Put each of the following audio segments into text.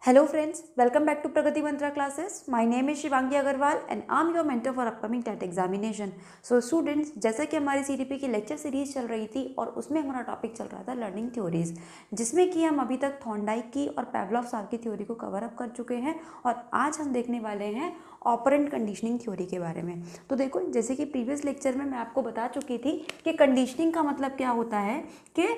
Hello friends, welcome back to Pragati Mantra classes. My name is Shivangi Agarwal and I'm your mentor for upcoming TET examination. So students, जैसा कि हमारी CTP की lecture series चल रही थी और उसमें हमारा टॉपिक चल रहा था लर्निंग थ्योरीज, जिसमें कि हम अभी तक थॉर्नडाइक की और पावलोव सार की थ्योरी को कवर अप कर चुके हैं और आज हम देखने वाले हैं ऑपरेंट कंडीशनिंग थ्योरी के बारे में। तो देखो, जैसे कि प्रीवियस लेक्चर में मैं आपको बता चुकी थी कि कंडीशनिंग का मतलब क्या होता है कि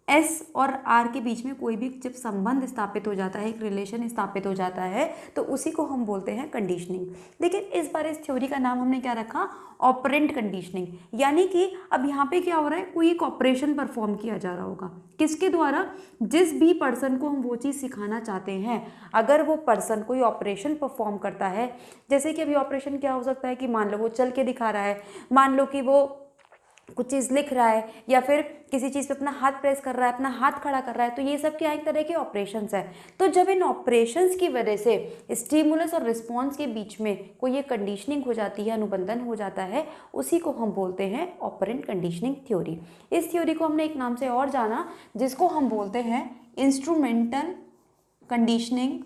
एस और आर के बीच में कोई भी जब संबंध स्थापित हो जाता है, एक रिलेशन स्थापित हो जाता है, तो उसी को हम बोलते हैं कंडीशनिंग। लेकिन इस बार इस थ्योरी का नाम हमने क्या रखा? Operant conditioning. यानी कि अब यहाँ पे क्या हो रहा है, कोई एक ऑपरेशन परफॉर्म किया जा रहा होगा, किसके द्वारा? जिस भी पर्सन को हम वो चीज़ सिखाना चाहते हैं, अगर वो पर्सन कोई ऑपरेशन परफॉर्म करता है, जैसे कि अभी ऑपरेशन क्या हो सकता है कि मान लो वो चल के दिखा रहा है, मान लो कि वो कुछ चीज़ लिख रहा है या फिर किसी चीज़ पे अपना हाथ प्रेस कर रहा है, अपना हाथ खड़ा कर रहा है, तो ये सब क्या एक तरह के ऑपरेशंस है। तो जब इन ऑपरेशंस की वजह से स्टिमुलस और रिस्पॉन्स के बीच में कोई ये कंडीशनिंग हो जाती है, अनुबंधन हो जाता है, उसी को हम बोलते हैं ऑपरेंट कंडीशनिंग थ्योरी। इस थ्योरी को हमने एक नाम से और जाना, जिसको हम बोलते हैं instrumental conditioning,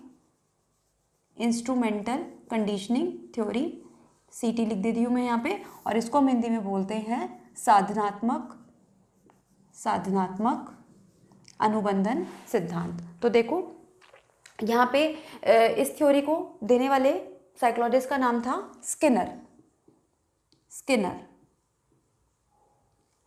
instrumental conditioning theory. सीटी लिख देती हूँ मैं यहाँ पे, और इसको हम हिंदी में बोलते हैं साधनात्मक अनुबंधन सिद्धांत। तो देखो यहाँ पे इस थ्योरी को देने वाले साइकोलॉजिस्ट का नाम था स्किनर।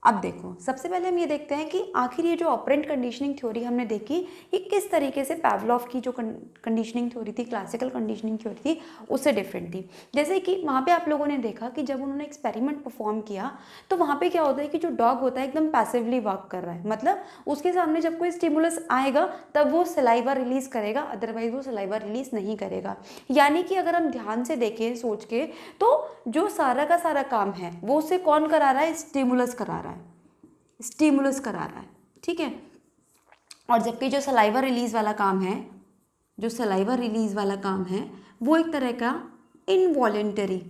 अब देखो, सबसे पहले हम ये देखते हैं कि आखिर ये जो ऑपरेंट कंडीशनिंग थ्योरी हमने देखी, ये किस तरीके से पावलोव की जो कंडीशनिंग थ्योरी थी, क्लासिकल कंडीशनिंग थ्योरी थी, उससे डिफरेंट थी। जैसे कि वहाँ पे आप लोगों ने देखा कि जब उन्होंने एक्सपेरिमेंट परफॉर्म किया, तो वहाँ पे क्या होता है कि जो डॉग होता है एकदम पैसिवली वर्क कर रहा है, मतलब उसके सामने जब कोई स्टिमुलस आएगा तब वो सलाइवा रिलीज करेगा, अदरवाइज वो सलाइवा रिलीज नहीं करेगा। यानी कि अगर हम ध्यान से देखें, सोच के, तो जो सारा का सारा काम है वो उससे कौन करा रहा है? स्टिमुलस करा रहा है, ठीक है। और जबकि जो सलाइवा रिलीज वाला काम है, वो एक तरह का इनवॉलेंटरी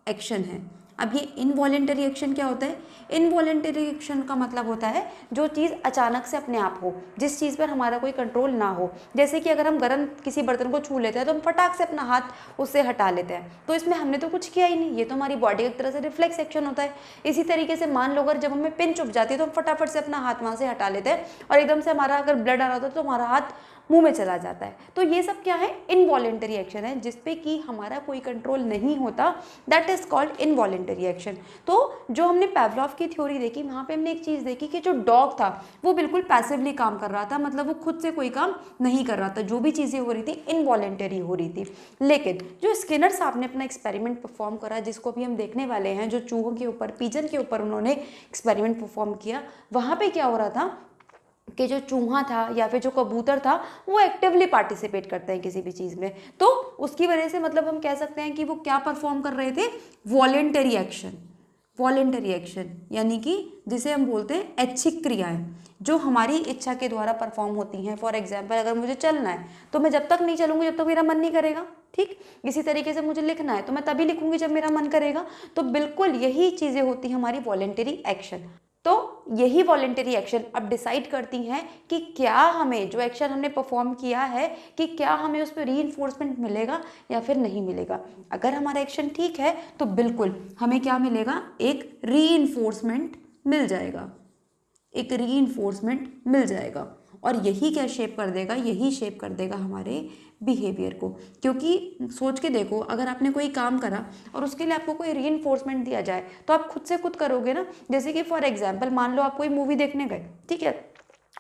एक्शन है। अब ये इनवॉलेंटरी एक्शन क्या होता है? इनवॉलेंटरी एक्शन का मतलब होता है जो चीज़ अचानक से अपने आप हो, जिस चीज़ पर हमारा कोई कंट्रोल ना हो। जैसे कि अगर हम गर्म किसी बर्तन को छू लेते हैं तो हम फटाक से अपना हाथ उससे हटा लेते हैं, तो इसमें हमने तो कुछ किया ही नहीं, ये तो हमारी बॉडी एक तरह से रिफ्लेक्स एक्शन होता है। इसी तरीके से मान लो अगर जब हमें पिन चुभ जाती है तो हम फटाफट से अपना हाथ वहाँ से हटा लेते हैं, और एकदम से हमारा अगर ब्लड आ रहा होता है तो हमारा हाथ मुंह में चला जाता है। तो ये सब क्या है? इनवॉलेंटरी एक्शन है, जिसपे कि हमारा कोई कंट्रोल नहीं होता, that is called involuntary action. तो जो हमने पावलोव की थ्योरी देखी, वहाँ पे हमने एक चीज़ देखी कि जो डॉग था वो बिल्कुल पैसिवली काम कर रहा था, मतलब वो खुद से कोई काम नहीं कर रहा था, जो भी चीज़ें हो रही थी इनवॉलेंटरी हो रही थी। लेकिन जो स्किनर साहब ने अपना एक्सपेरिमेंट परफॉर्म करा, जिसको भी हम देखने वाले हैं, जो चूहों के ऊपर, पीजन के ऊपर उन्होंने एक्सपेरिमेंट परफॉर्म किया, वहाँ पे क्या हो रहा था कि जो चूहा था या फिर जो कबूतर था वो एक्टिवली पार्टिसिपेट करते हैं किसी भी चीज़ में, तो उसकी वजह से मतलब हम कह सकते हैं कि वो क्या परफॉर्म कर रहे थे? वॉलेंटरी एक्शन, यानी कि जिसे हम बोलते हैं ऐच्छिक क्रियाएं, जो हमारी इच्छा के द्वारा परफॉर्म होती हैं। फॉर एग्जाम्पल, अगर मुझे चलना है तो मैं जब तक नहीं चलूंगी जब तक मेरा मन नहीं करेगा, ठीक। इसी तरीके से मुझे लिखना है तो मैं तभी लिखूंगी जब मेरा मन करेगा। तो बिल्कुल यही चीज़ें होती हैं हमारी वॉलेंटरी एक्शन। तो यही वॉलेंटरी एक्शन अब डिसाइड करती हैं कि क्या हमें जो एक्शन हमने परफॉर्म किया है, कि क्या हमें उस पर रीइंफोर्समेंट मिलेगा या फिर नहीं मिलेगा। अगर हमारा एक्शन ठीक है तो बिल्कुल हमें क्या मिलेगा? एक रीइंफोर्समेंट मिल जाएगा। और यही क्या शेप कर देगा? यही शेप कर देगा हमारे बिहेवियर को। क्योंकि सोच के देखो, अगर आपने कोई काम करा और उसके लिए आपको कोई रीइंफोर्समेंट दिया जाए तो आप खुद से खुद करोगे ना। जैसे कि फॉर एग्जांपल, मान लो आप कोई मूवी देखने गए, ठीक है,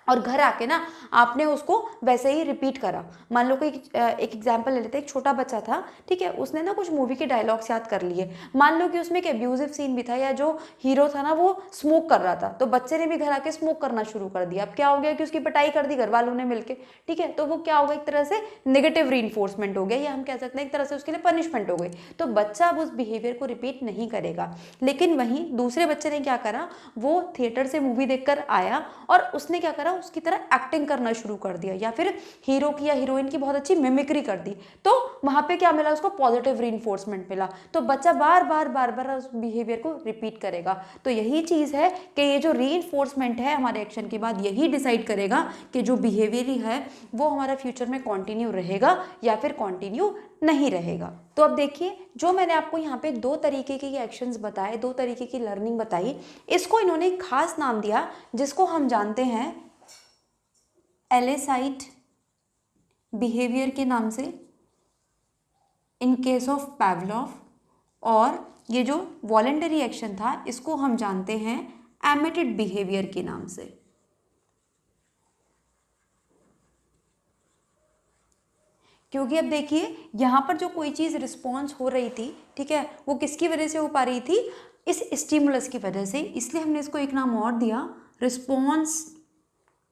और घर आके ना आपने उसको वैसे ही रिपीट करा। मान लो कोई एक एग्जांपल ले लेते हैं, एक छोटा बच्चा था, ठीक है, उसने ना कुछ मूवी के डायलॉग्स याद कर लिए। मान लो कि उसमें एक एब्यूजिव सीन भी था, या जो हीरो था ना वो स्मोक कर रहा था, तो बच्चे ने भी घर आके स्मोक करना शुरू कर दिया। अब क्या हो गया कि उसकी पिटाई कर दी घर वालों ने मिलकर, ठीक है, तो वो क्या होगा? एक तरह से नेगेटिव रीइंफोर्समेंट हो गया, या हम कह सकते हैं एक तरह से उसके लिए पनिशमेंट हो गई। तो बच्चा अब उस बिहेवियर को रिपीट नहीं करेगा। लेकिन वहीं दूसरे बच्चे ने क्या करा? वो थिएटर से मूवी देखकर आया और उसने क्या करा, उसकी तरह एक्टिंग करना शुरू कर दिया, या फिर हीरो की या हीरोइन की बहुत अच्छी मिमिक्री कर दी, तो वहाँ पे क्या मिला उसको, पॉजिटिव रीइंफोर्समेंट मिला। तो बच्चा बार बार उस बिहेवियर को रिपीट करेगा। तो यही चीज़ है कि ये जो रीइंफोर्समेंट है हमारे एक्शन के बाद, यही डिसाइड करेगा कि जो बिहेवियर है वो हमारा फ्यूचर में कॉन्टिन्यू रहेगा या फिर कॉन्टिन्यू नहीं रहेगा। तो अब देखिए, जो मैंने आपको यहाँ पे 2 तरीके के एक्शंस बताए, 2 तरीके की लर्निंग बताई, इसको इन्होंने एक खास नाम दिया जिसको हम जानते हैं एलेसाइट बिहेवियर के नाम से इन केस ऑफ पैवलॉव, और ये जो वॉलेंटरी एक्शन था इसको हम जानते हैं एमिटेड बिहेवियर के नाम से। क्योंकि अब देखिए यहाँ पर जो कोई चीज़ रिस्पॉन्स हो रही थी, ठीक है, वो किसकी वजह से हो पा रही थी, इस स्टिमुलस की वजह से, इसलिए हमने इसको एक नाम और दिया,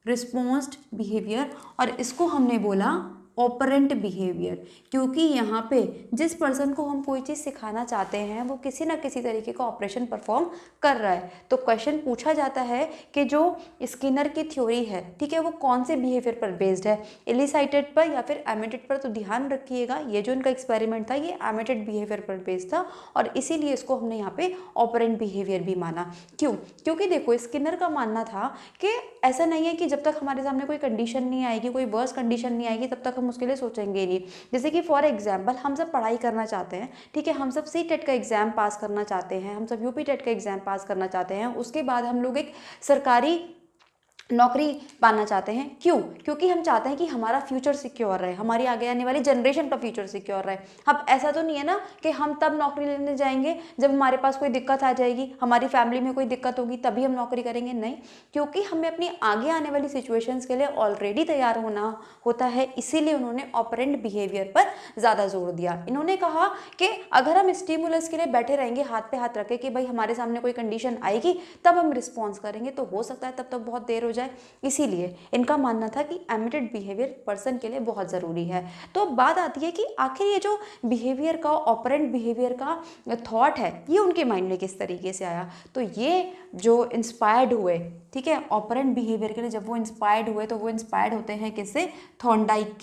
रिस्पॉन्स्ड बिहेवियर, और इसको हमने बोला ऑपरेंट बिहेवियर। क्योंकि यहाँ पे जिस पर्सन को हम कोई चीज़ सिखाना चाहते हैं वो किसी ना किसी तरीके का ऑपरेशन परफॉर्म कर रहा है। तो क्वेश्चन पूछा जाता है कि जो स्किनर की थ्योरी है, ठीक है, वो कौन से बिहेवियर पर बेस्ड है, एलिसाइटेड पर या फिर एमिटेड पर। तो ध्यान रखिएगा, ये जो इनका एक्सपेरिमेंट था ये एमिटेड बिहेवियर पर बेस्ड था, और इसीलिए इसको हमने यहाँ पे ऑपरेंट बिहेवियर भी माना। क्यों? क्योंकि देखो, स्किनर का मानना था कि ऐसा नहीं है कि जब तक हमारे सामने कोई कंडीशन नहीं आएगी, कोई वर्स कंडीशन नहीं आएगी, तब तक हम उसके लिए सोचेंगे नहीं। जैसे कि फॉर एग्जांपल हम सब पढ़ाई करना चाहते हैं, ठीक है, हम सब सी टेट का एग्जाम पास करना चाहते हैं, हम सब यूपी टेट का एग्जाम पास करना चाहते हैं, उसके बाद हम लोग एक सरकारी नौकरी पाना चाहते हैं। क्यों? क्योंकि हम चाहते हैं कि हमारा फ्यूचर सिक्योर रहे, हमारी आगे आने वाली जनरेशन का फ्यूचर सिक्योर रहे। अब ऐसा तो नहीं है ना कि हम तब नौकरी लेने जाएंगे जब हमारे पास कोई दिक्कत आ जाएगी, हमारी फैमिली में कोई दिक्कत होगी तभी हम नौकरी करेंगे, नहीं। क्योंकि हमें अपनी आगे आने वाली सिचुएशंस के लिए ऑलरेडी तैयार होना होता है, इसीलिए उन्होंने ऑपरेंट बिहेवियर पर ज़्यादा जोर दिया। इन्होंने कहा कि अगर हम स्टिमुलस के लिए बैठे रहेंगे हाथ पे हाथ रखे कि भाई हमारे सामने कोई कंडीशन आएगी तब हम रिस्पॉन्स करेंगे, तो हो सकता है तब तक बहुत देर हो जाए। इसीलिए इनका मानना था कि एमिटेड बिहेवियर पर्सन के लिए बहुत ज़रूरी है। तो बात आती है कि आखिर ये जो बिहेवियर का, ऑपरेंट बिहेवियर का थॉट है, ये उनके माइंड में किस तरीके से आया। तो ये जो इंस्पायर्ड हुए, ठीक है, ऑपरेंट बिहेवियर के लिए जब वो इंस्पायर्ड हुए तो वो इंस्पायर्ड होते हैं किससे, थॉर्नडाइक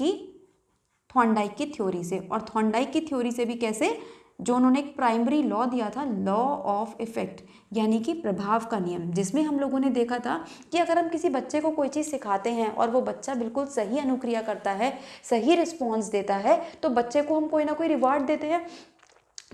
की थ्योरी से। और थॉर्नडाइक की थ्योरी से भी कैसे, जो उन्होंने एक प्राइमरी लॉ दिया था, लॉ ऑफ इफेक्ट, यानी कि प्रभाव का नियम, जिसमें हम लोगों ने देखा था कि अगर हम किसी बच्चे को कोई चीज़ सिखाते हैं और वो बच्चा बिल्कुल सही अनुक्रिया करता है, सही रिस्पॉन्स देता है, तो बच्चे को हम कोई ना कोई रिवार्ड देते हैं।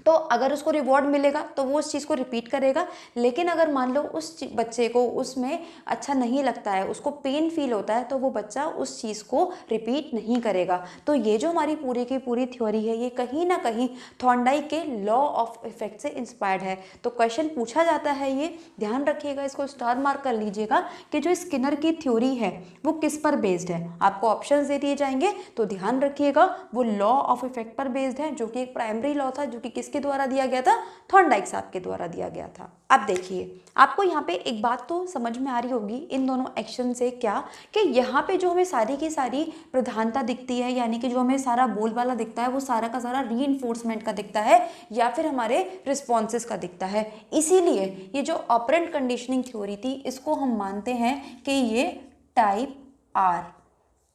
तो अगर उसको रिवॉर्ड मिलेगा तो वो उस चीज़ को रिपीट करेगा। लेकिन अगर मान लो उस बच्चे को उसमें अच्छा नहीं लगता है, उसको पेन फील होता है, तो वो बच्चा उस चीज़ को रिपीट नहीं करेगा। तो ये जो हमारी पूरी की पूरी थ्योरी है, ये कहीं ना कहीं थॉर्नडाइक के लॉ ऑफ इफेक्ट से इंस्पायर्ड है। तो क्वेश्चन पूछा जाता है, ये ध्यान रखिएगा, इसको स्टार मार्क कर लीजिएगा कि जो स्किनर की थ्योरी है वो किस पर बेस्ड है। आपको ऑप्शंस दे दिए जाएंगे तो ध्यान रखिएगा, वो लॉ ऑफ इफेक्ट पर बेस्ड है, जो कि एक प्राइमरी लॉ था, जो कि किसके द्वारा दिया गया था, थॉर्नडाइक साहब के द्वारा दिया गया था। अब देखिए, आपको यहाँ पे एक बात तो समझ में आ रही होगी इन दोनों एक्शन से, क्या कि यहाँ पे जो हमें सारी की सारी प्रधानता दिखती है, यानी कि जो हमें सारा बोलबाला दिखता है वो सारा का सारा रीइंफोर्समेंट का दिखता है या फिर हमारे रिस्पॉन्सेस का दिखता है। इसीलिए ये जो ऑपरेंट कंडीशनिंग थ्योरी थी, इसको हम मानते हैं कि ये टाइप आर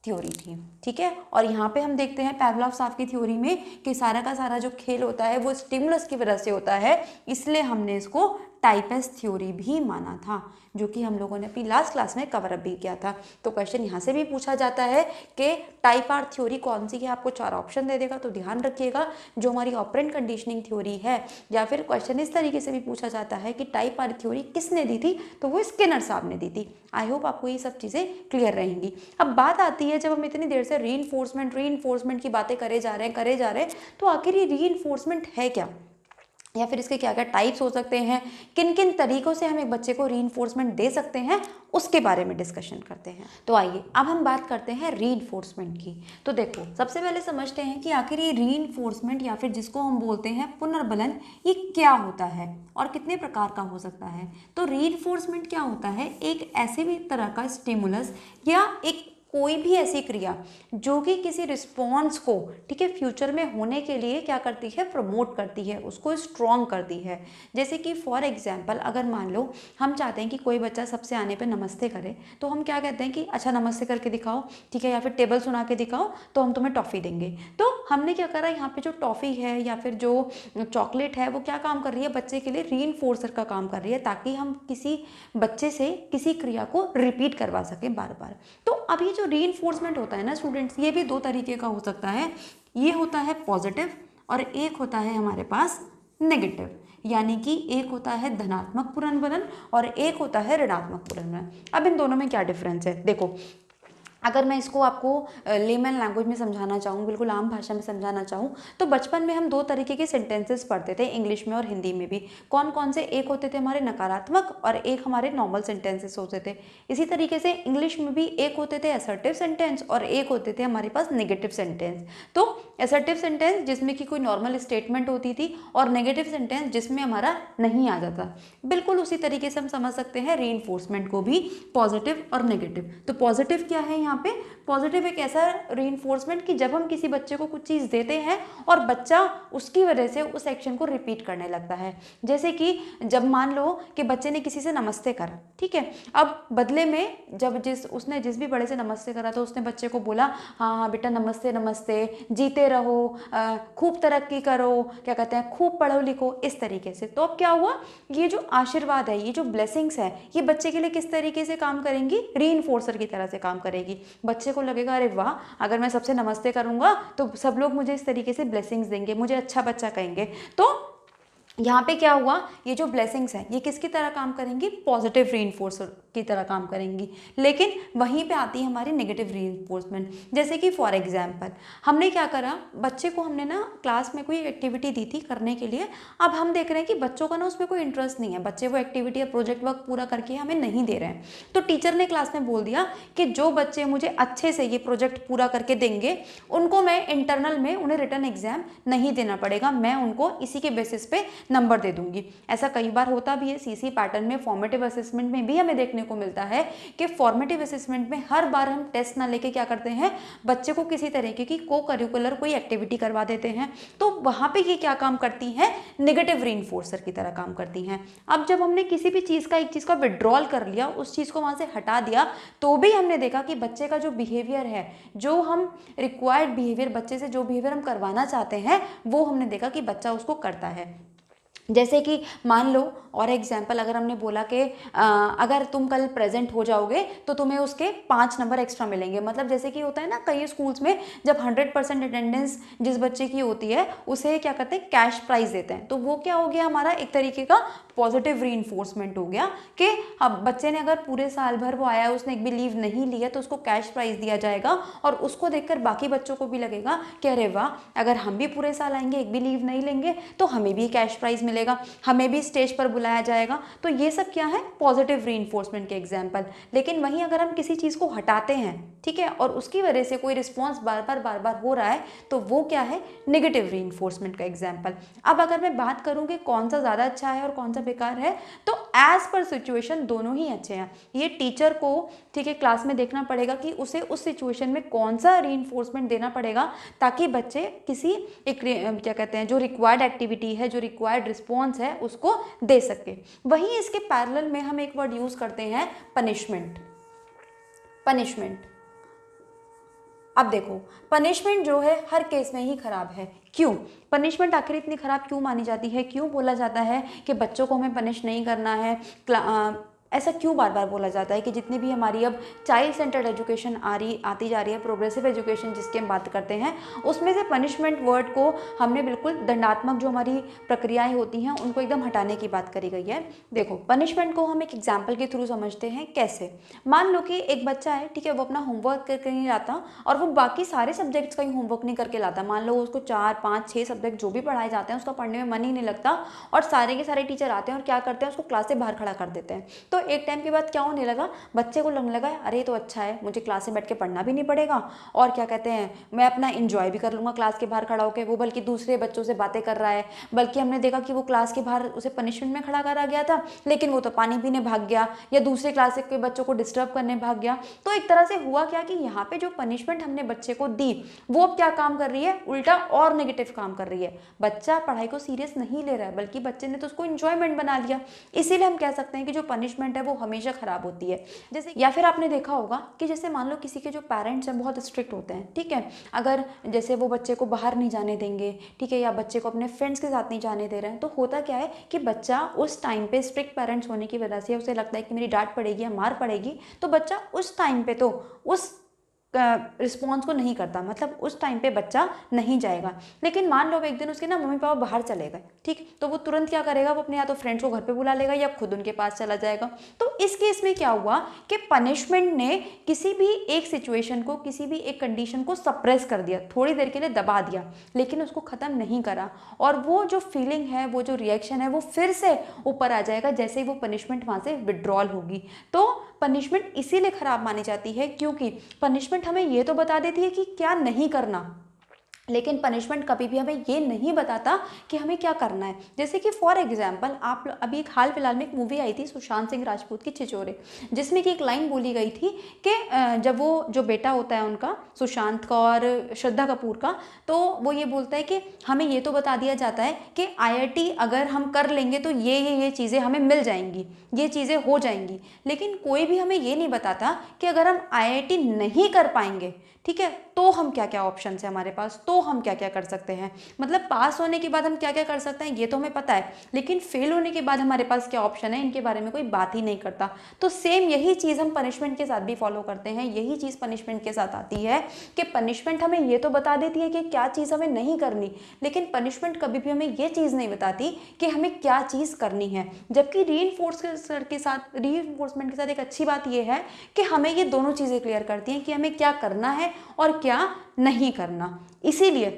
थ्योरी थी, ठीक है। और यहाँ पे हम देखते हैं पैवलॉव साहब की थ्योरी में कि सारा का सारा जो खेल होता है वो स्टिमुलस की वजह से होता है, इसलिए हमने इसको टाइप एस थ्योरी भी माना था, जो कि हम लोगों ने अपनी लास्ट क्लास में कवर अप भी किया था। तो क्वेश्चन यहाँ से भी पूछा जाता है कि टाइप आर थ्योरी कौन सी है, आपको 4 ऑप्शन दे देगा। तो ध्यान रखिएगा, जो हमारी ऑपरेंट कंडीशनिंग थ्योरी है, या फिर क्वेश्चन इस तरीके से भी पूछा जाता है कि टाइप आर थ्योरी किसने दी थी, तो वो स्किनर साहब ने दी थी। आई होप आपको ये सब चीज़ें क्लियर रहेंगी। अब बात आती है, जब हम इतनी देर से रीइंफोर्समेंट की बातें करे जा रहे हैं, तो आखिर ये रीइंफोर्समेंट है क्या, या फिर इसके क्या क्या टाइप्स हो सकते हैं, किन किन तरीकों से हम एक बच्चे को रीइंफोर्समेंट दे सकते हैं, उसके बारे में डिस्कशन करते हैं। तो आइए अब हम बात करते हैं रीइंफोर्समेंट की। तो देखो, सबसे पहले समझते हैं कि आखिर ये रीइंफोर्समेंट या फिर जिसको हम बोलते हैं पुनर्बलन, ये क्या होता है और कितने प्रकार का हो सकता है। तो रीइंफोर्समेंट क्या होता है, एक ऐसे भी तरह का स्टिमुलस या एक कोई भी ऐसी क्रिया जो कि किसी रिस्पॉन्स को, ठीक है, फ्यूचर में होने के लिए क्या करती है, प्रमोट करती है, उसको स्ट्रॉन्ग करती है। जैसे कि फॉर एग्जाम्पल अगर मान लो हम चाहते हैं कि कोई बच्चा सबसे आने पे नमस्ते करे, तो हम क्या कहते हैं कि अच्छा नमस्ते करके दिखाओ, ठीक है, या फिर टेबल सुना के दिखाओ तो हम तुम्हें टॉफ़ी देंगे। तो हमने क्या करा, यहाँ पे जो टॉफ़ी है या फिर जो चॉकलेट है वो क्या काम कर रही है, बच्चे के लिए रीइंफोर्सर का काम कर रही है, ताकि हम किसी बच्चे से किसी क्रिया को रिपीट करवा सकें बार बार। तो अब ये जो रीइंफोर्समेंट होता है ना स्टूडेंट्स, ये भी दो तरीके का हो सकता है। ये होता है पॉजिटिव और एक होता है हमारे पास नेगेटिव, यानी कि एक होता है धनात्मक पुनर्वलन और एक होता है ऋणात्मक पुनर्वलन। अब इन दोनों में क्या डिफरेंस है, देखो अगर मैं इसको आपको लेमन लैंग्वेज में समझाना चाहूँ, बिल्कुल आम भाषा में समझाना चाहूँ, तो बचपन में हम दो तरीके के सेंटेंसेस पढ़ते थे, इंग्लिश में और हिंदी में भी। कौन कौन से, एक होते थे हमारे नकारात्मक और एक हमारे नॉर्मल सेंटेंसेस होते थे। इसी तरीके से इंग्लिश में भी एक होते थे असर्टिव सेंटेंस और एक होते थे हमारे पास नेगेटिव सेंटेंस। तो असर्टिव सेंटेंस जिसमें कि कोई नॉर्मल स्टेटमेंट होती थी और नेगेटिव सेंटेंस जिसमें हमारा नहीं आ जाता। बिल्कुल उसी तरीके से हम समझ सकते हैं रीइंफोर्समेंट को भी, पॉजिटिव और नेगेटिव। तो पॉजिटिव क्या है यहाँ पे, पॉजिटिव एक ऐसा रीइंफोर्समेंट कि जब हम किसी बच्चे को कुछ चीज़ देते हैं और बच्चा उसकी वजह से उस एक्शन को रिपीट करने लगता है। जैसे कि जब मान लो कि बच्चे ने किसी से नमस्ते करा, ठीक है, अब बदले में जब उसने जिस भी बड़े से नमस्ते करा तो उसने बच्चे को बोला हाँ हाँ बेटा नमस्ते नमस्ते, जीते रहो, खूब तरक्की करो, क्या कहते हैं, खूब पढ़ो लिखो, इस तरीके से। तो अब क्या हुआ, ये जो आशीर्वाद है, ये जो ब्लेसिंग्स है, ये बच्चे के लिए किस तरीके से काम करेंगी, रीइंफोर्सर की तरह से काम करेगी। बच्चे को लगेगा अरे वाह, अगर मैं सबसे नमस्ते करूंगा तो सब लोग मुझे इस तरीके से ब्लेसिंग्स देंगे, मुझे अच्छा बच्चा कहेंगे। तो यहाँ पे क्या हुआ, ये जो ब्लेसिंग्स हैं ये किसकी तरह काम करेंगी, पॉजिटिव रीइंफोर्सर की तरह काम करेंगी। लेकिन वहीं पे आती है हमारी नेगेटिव रीइंफोर्समेंट। जैसे कि फॉर एग्जांपल हमने क्या करा, बच्चे को हमने ना क्लास में कोई एक्टिविटी दी थी करने के लिए। अब हम देख रहे हैं कि बच्चों का ना उसमें कोई इंटरेस्ट नहीं है, बच्चे वो एक्टिविटी या प्रोजेक्ट वर्क पूरा करके हमें नहीं दे रहे हैं। तो टीचर ने क्लास में बोल दिया कि जो बच्चे मुझे अच्छे से ये प्रोजेक्ट पूरा करके देंगे उनको मैं इंटरनल में उन्हें रिटर्न एग्जाम नहीं देना पड़ेगा, मैं उनको इसी के बेसिस पे नंबर दे दूंगी। ऐसा कई बार होता भी है, सीसी पैटर्न में फॉर्मेटिव असेसमेंट में भी हमें देखने को मिलता है कि फॉर्मेटिव असेसमेंट में हर बार हम टेस्ट ना लेके क्या करते हैं, बच्चे को किसी तरीके की को करिकुलर कोई एक्टिविटी करवा देते हैं। तो वहां पे ये क्या काम करती है, नेगेटिव रीइंफोर्सर की तरह काम करती हैं। अब जब हमने किसी भी चीज का, एक चीज का विड्रॉल कर लिया, उस चीज को वहां से हटा दिया, तो भी हमने देखा कि बच्चे का जो बिहेवियर है, जो हम रिक्वायर्ड बिहेवियर, बच्चे से जो बिहेवियर हम करवाना चाहते हैं, वो हमने देखा कि बच्चा उसको करता है। जैसे कि मान लो और एग्जाम्पल, अगर हमने बोला कि अगर तुम कल प्रेजेंट हो जाओगे तो तुम्हें उसके 5 नंबर एक्स्ट्रा मिलेंगे। मतलब जैसे कि होता है ना कई स्कूल्स में, जब 100% अटेंडेंस जिस बच्चे की होती है उसे क्या कहते हैं, कैश प्राइज देते हैं। तो वो क्या हो गया, हमारा एक तरीके का पॉजिटिव रीइंफोर्समेंट हो गया कि अब बच्चे ने अगर पूरे साल भर वो आया, उसने एक भी लीव नहीं लिया, तो उसको कैश प्राइज दिया जाएगा और उसको देखकर बाकी बच्चों को भी लगेगा कि अरे वाह, अगर हम भी पूरे साल आएंगे, एक भी लीव नहीं लेंगे, तो हमें भी कैश प्राइज मिलेगा, हमें भी स्टेज पर बुलाया जाएगा। तो ये सब क्या है, पॉजिटिव रीइंफोर्समेंट के एग्जाम्पल। लेकिन वहीं अगर हम किसी चीज़ को हटाते हैं, ठीक है, और उसकी वजह से कोई रिस्पॉन्स बार बार हो रहा है, तो वो क्या है, नेगेटिव रीइंफोर्समेंट का एग्जाम्पल। अब अगर मैं बात करूँ कि कौन सा ज़्यादा अच्छा है और कौन सा बेकार है, तो एज पर सिचुएशन दोनों ही अच्छे हैं। ये टीचर को, ठीक है, क्लास में देखना पड़ेगा कि उसे उस सिचुएशन में कौन सा रीइंफोर्समेंट देना पड़ेगा, ताकि बच्चे किसी एक क्या कहते हैं, जो रिक्वायर्ड एक्टिविटी है, जो रिक्वायर्ड रिस्पॉन्स है, उसको दे सके। वहीं इसके पैरेलल में हम एक वर्ड यूज करते हैं, पनिशमेंट। पनिशमेंट, अब देखो पनिशमेंट जो है हर केस में ही खराब है। क्यों पनिशमेंट आखिर इतनी खराब क्यों मानी जाती है, क्यों बोला जाता है कि बच्चों को हमें पनिश नहीं करना है, ऐसा क्यों बार बार बोला जाता है कि जितनी भी हमारी अब चाइल्ड सेंटर्ड एजुकेशन आती जा रही है, प्रोग्रेसिव एजुकेशन जिसकी हम बात करते हैं, उसमें से पनिशमेंट वर्ड को हमने बिल्कुल दंडात्मक जो हमारी प्रक्रियाएं होती हैं उनको एकदम हटाने की बात करी गई है। देखो पनिशमेंट को हम एक एग्जाम्पल के थ्रू समझते हैं। कैसे, मान लो कि एक बच्चा है, ठीक है, वो अपना होमवर्क करके नहीं लाता और वो बाकी सारे सब्जेक्ट्स का ही होमवर्क नहीं करके लाता। मान लो उसको 4, 5, 6 सब्जेक्ट जो भी पढ़ाए जाते हैं उसका पढ़ने में मन ही नहीं लगता और सारे के सारे टीचर आते हैं और क्या करते हैं, उसको क्लास से बाहर खड़ा कर देते हैं। तो तो एक टाइम के बाद क्या होने लगा, बच्चे को लगने लगा अरे तो अच्छा है, मुझे क्लास में बैठ के पढ़ना भी नहीं पड़ेगा और क्या कहते हैं मैं अपना इंजॉय भी कर लूँगा क्लास के बाहर खड़ा होकर। वो बल्कि दूसरे बच्चों से बातें कर रहा है, बल्कि हमने देखा कि वो क्लास के बाहर उसे पनिशमेंट में खड़ा करा गया था, लेकिन वो तो पानी पीने भाग गया या दूसरे क्लास के बच्चों को डिस्टर्ब करने भाग गया। तो एक तरह से हुआ क्या कि यहाँ पे जो पनिशमेंट हमने बच्चे को दी वो अब क्या काम कर रही है, उल्टा और नेगेटिव काम कर रही है। बच्चा पढ़ाई को सीरियस नहीं ले रहा है, बल्कि बच्चे ने तो उसको इंजॉयमेंट बना लिया। इसीलिए हम कह सकते हैं कि जो पनिशमेंट है वो हमेशा खराब होती है। जैसे या फिर आपने देखा होगा कि जैसे मान लो किसी के जो पेरेंट्स हैं बहुत स्ट्रिक्ट होते हैं, ठीक है, अगर जैसे वो बच्चे को बाहर नहीं जाने देंगे, ठीक है, या बच्चे को अपने फ्रेंड्स के साथ नहीं जाने दे रहे हैं, तो होता क्या है कि बच्चा उस टाइम पे स्ट्रिक्ट पेरेंट्स होने की वजह से उसे लगता है कि मेरी डांट पड़ेगी या मार पड़ेगी, तो बच्चा उस टाइम पे तो उस रिस्पॉन्स को नहीं करता, मतलब उस टाइम पे बच्चा नहीं जाएगा। लेकिन मान लो एक दिन उसके ना मम्मी पापा बाहर चले गए, ठीक, तो वो तुरंत क्या करेगा, वो अपने या तो फ्रेंड्स को घर पे बुला लेगा या खुद उनके पास चला जाएगा। तो इस केस में क्या हुआ कि पनिशमेंट ने किसी भी एक सिचुएशन को, किसी भी एक कंडीशन को सप्रेस कर दिया, थोड़ी देर के लिए दबा दिया, लेकिन उसको ख़त्म नहीं करा, और वो जो फीलिंग है, वो जो रिएक्शन है, वो फिर से ऊपर आ जाएगा जैसे ही वो पनिशमेंट वहाँ से विड्रॉल होगी। तो पनिशमेंट इसीलिए खराब मानी जाती है क्योंकि पनिशमेंट हमें ये तो बता देती है कि क्या नहीं करना, लेकिन पनिशमेंट कभी भी हमें ये नहीं बताता कि हमें क्या करना है। जैसे कि फॉर एग्जांपल आप अभी हाल फिलहाल में एक मूवी आई थी सुशांत सिंह राजपूत की छिछोरे, जिसमें कि एक लाइन बोली गई थी कि जब वो जो बेटा होता है उनका सुशांत का और श्रद्धा कपूर का, तो वो ये बोलता है कि हमें ये तो बता दिया जाता है कि IIT अगर हम कर लेंगे तो ये चीज़ें हमें मिल जाएंगी, ये चीज़ें हो जाएंगी, लेकिन कोई भी हमें ये नहीं बताता कि अगर हम IIT नहीं कर पाएंगे, ठीक है, तो हम क्या क्या ऑप्शन है हमारे पास, तो हम क्या क्या कर सकते हैं। मतलब पास होने के बाद हम क्या क्या कर सकते हैं ये तो हमें पता है, लेकिन फेल होने के बाद हमारे पास क्या ऑप्शन है इनके बारे में कोई बात ही नहीं करता। तो सेम यही चीज़ हम पनिशमेंट के साथ भी फॉलो करते हैं, यही चीज़ पनिशमेंट के साथ आती है कि पनिशमेंट हमें ये तो बता देती है कि क्या चीज़ हमें नहीं करनी, लेकिन पनिशमेंट कभी भी हमें ये चीज़ नहीं बताती कि हमें क्या चीज़ करनी है। जबकि रीइंफोर्समेंट के साथ एक अच्छी बात यह है कि हमें ये दोनों चीज़ें क्लियर करती हैं कि हमें क्या करना है और क्या नहीं करना। इसीलिए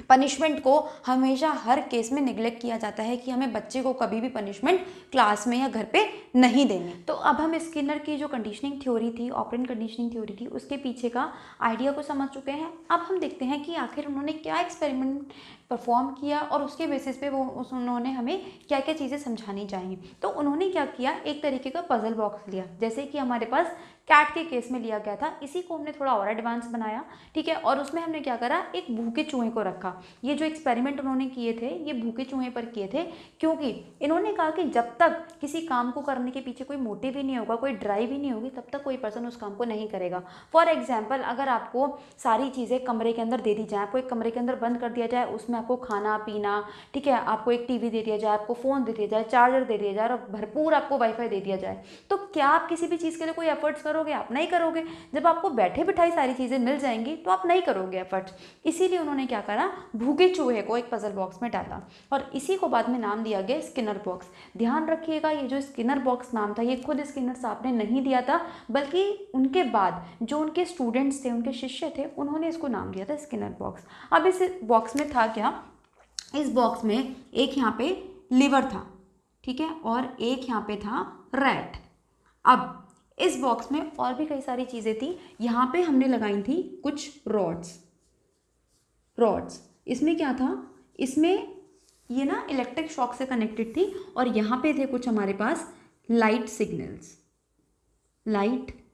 पनिशमेंट को हमेशा हर केस में निगलेक्ट किया जाता है कि हमें बच्चे को कभी भी पनिशमेंट क्लास में या घर पे नहीं देनी। तो अब हम स्किनर की जो कंडीशनिंग थ्योरी थी, ऑपरेंट कंडीशनिंग थ्योरी थी, उसके पीछे का आइडिया को समझ चुके हैं। अब हम देखते हैं कि आखिर उन्होंने क्या एक्सपेरिमेंट परफॉर्म किया और उसके बेसिस पे उन्होंने हमें क्या क्या चीज़ें समझानी चाहिए। तो उन्होंने क्या किया, एक तरीके का पजल बॉक्स लिया, जैसे कि हमारे पास कैट के केस में लिया गया था, इसी को हमने थोड़ा और एडवांस बनाया, ठीक है, और उसमें हमने क्या करा, एक भूखे चूहे को रखा। ये जो एक्सपेरिमेंट उन्होंने किए थे ये भूखे चूहे पर किए थे, क्योंकि इन्होंने कहा कि जब तक किसी काम को करने के पीछे कोई मोटिव ही नहीं होगा, कोई ड्राइव ही नहीं होगी, तब तक कोई पर्सन उस काम को नहीं करेगा। फॉर एग्जाम्पल, अगर आपको सारी चीज़ें कमरे के अंदर दे दी जाए, आपको एक कमरे के अंदर बंद कर दिया जाए, उसमें आपको खाना पीना, ठीक है, आपको एक टीवी दे दिया जाए, आपको फ़ोन दे दिया जाए, चार्जर दे दिया जाए और भरपूर आपको वाईफाई दे दिया जाए, तो क्या आप किसी भी चीज़ के लिए कोई एफर्ट्स करोगे? आप नहीं करोगे। जब आपको बैठे बिठाई सारी चीज़ें मिल जाएंगी तो आप नहीं करोगे एफर्ट्स। इसीलिए उन्होंने क्या करा, भूखे चूहे को एक पजल बॉक्स में डाला और इसी को बाद में नाम दिया गया स्किनर बॉक्स। ध्यान रखिएगा, ये जो स्किनर बॉक्स नाम था ये खुद स्किनर साहब ने नहीं दिया था, बल्कि उनके बाद जो उनके स्टूडेंट्स थे, उनके शिष्य थे, उन्होंने इसको नाम दिया था स्किनर बॉक्स। अब इस बॉक्स में था क्या, इस बॉक्स में एक यहाँ पे लिवर था, ठीक है, और एक यहाँ पे था रैट। अब इस बॉक्स में और भी कई सारी चीज़ें थी। यहाँ पे हमने लगाई थी कुछ रॉड्स। इसमें क्या था, इसमें ये ना इलेक्ट्रिक शॉक से कनेक्टेड थी और यहाँ पे थे कुछ हमारे पास लाइट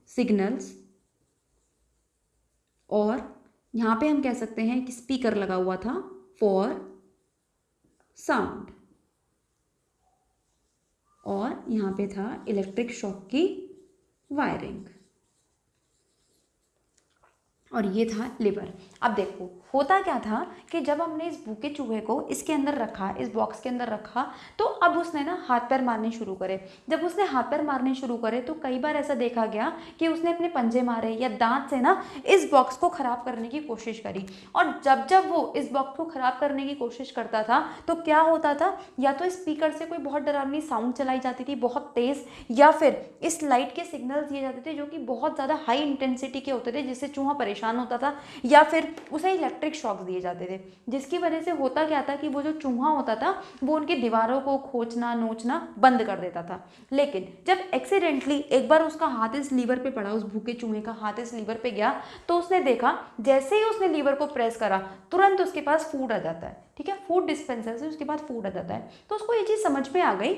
सिग्नल्स और यहाँ पे हम कह सकते हैं कि स्पीकर लगा हुआ था फॉर साउंड, और यहाँ पे था इलेक्ट्रिक शॉक की वायरिंग, और ये था लिवर। अब देखो होता क्या था कि जब हमने इस भूखे चूहे को इसके अंदर रखा, इस बॉक्स के अंदर रखा, तो अब उसने ना हाथ पैर मारने शुरू करे। जब उसने हाथ पैर मारने शुरू करे तो कई बार ऐसा देखा गया कि उसने अपने पंजे मारे या दांत से ना इस बॉक्स को ख़राब करने की कोशिश करी। और जब जब वो इस बॉक्स को ख़राब करने की कोशिश करता था तो क्या होता था, या तो स्पीकर से कोई बहुत डरावनी साउंड चलाई जाती थी बहुत तेज़, या फिर इस लाइट के सिग्नल्स दिए जाते थे जो कि बहुत ज़्यादा हाई इंटेंसिटी के होते थे, जिससे चूहा परेशान होता था, या फिर उसे इलेक्ट्रिक इलेक्ट्रिक शॉक्स दिए जाते थे, जिसकी वजह से होता क्या था कि वो जो चूहा होता था वो उनकी दीवारों को खोचना नोचना बंद कर देता था। लेकिन जब एक्सीडेंटली एक बार उसका हाथ इस लीवर पे पड़ा, उस भूखे चूहे का हाथ इस लीवर पे गया, तो उसने देखा जैसे ही उसने लीवर को प्रेस करा तुरंत उसके पास फूड आ जाता है। ठीक है, फूड डिस्पेंसर से उसके पास फूड आ जाता है। तो उसको ये चीज़ समझ में आ गई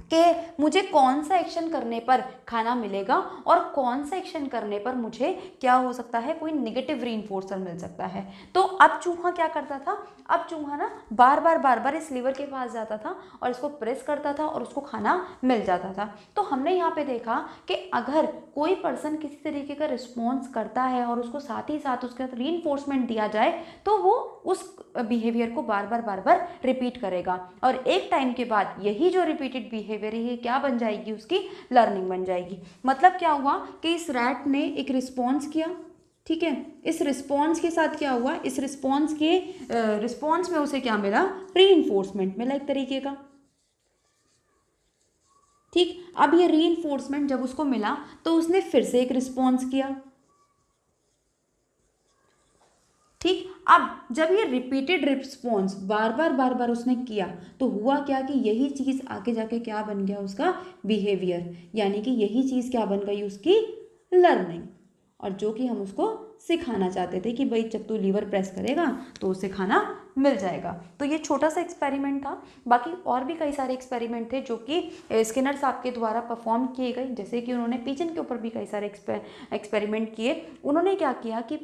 कि मुझे कौन सा एक्शन करने पर खाना मिलेगा और कौन सा एक्शन करने पर मुझे क्या हो सकता है, कोई नेगेटिव रीइंफोर्सर मिल सकता है। तो अब चूहा क्या करता था, अब चूहा ना बार बार इस लीवर के पास जाता था और इसको प्रेस करता था और उसको खाना मिल जाता था। तो हमने यहाँ पे देखा कि अगर कोई पर्सन किसी तरीके का रिस्पॉन्स करता है और उसको साथ ही साथ उसके साथ रीइंफोर्समेंट दिया जाए तो वो उस बिहेवियर को बार बार रिपीट करेगा, और एक टाइम के बाद यही जो रिपीटेड बिहेवियर है क्या बन जाएगी, उसकी लर्निंग बन जाएगी। मतलब क्या हुआ कि इस रैट ने एक रिस्पॉन्स किया, ठीक है, इस रिस्पॉन्स के साथ क्या हुआ, इस रिस्पॉन्स में उसे क्या मिला, रीइंफोर्समेंट मिला एक तरीके का। ठीक, अब ये रीइंफोर्समेंट जब उसको मिला तो उसने फिर से एक रिस्पॉन्स किया। ठीक, अब जब ये रिपीटेड रिस्पॉन्स बार बार उसने किया तो हुआ क्या कि यही चीज़ आगे जाके क्या बन गया, उसका बिहेवियर, यानी कि यही चीज़ क्या बन गई, उसकी लर्निंग। और जो कि हम उसको सिखाना चाहते थे कि भाई जब तू लीवर प्रेस करेगा तो उसे खाना मिल जाएगा। तो ये छोटा सा एक्सपेरिमेंट था। बाकी और भी कई सारे एक्सपेरिमेंट थे जो कि स्किनर साहब के द्वारा परफॉर्म किए गए, जैसे कि उन्होंने पिजन के ऊपर भी कई सारे एक्सपेरिमेंट किए। उन्होंने क्या किया कि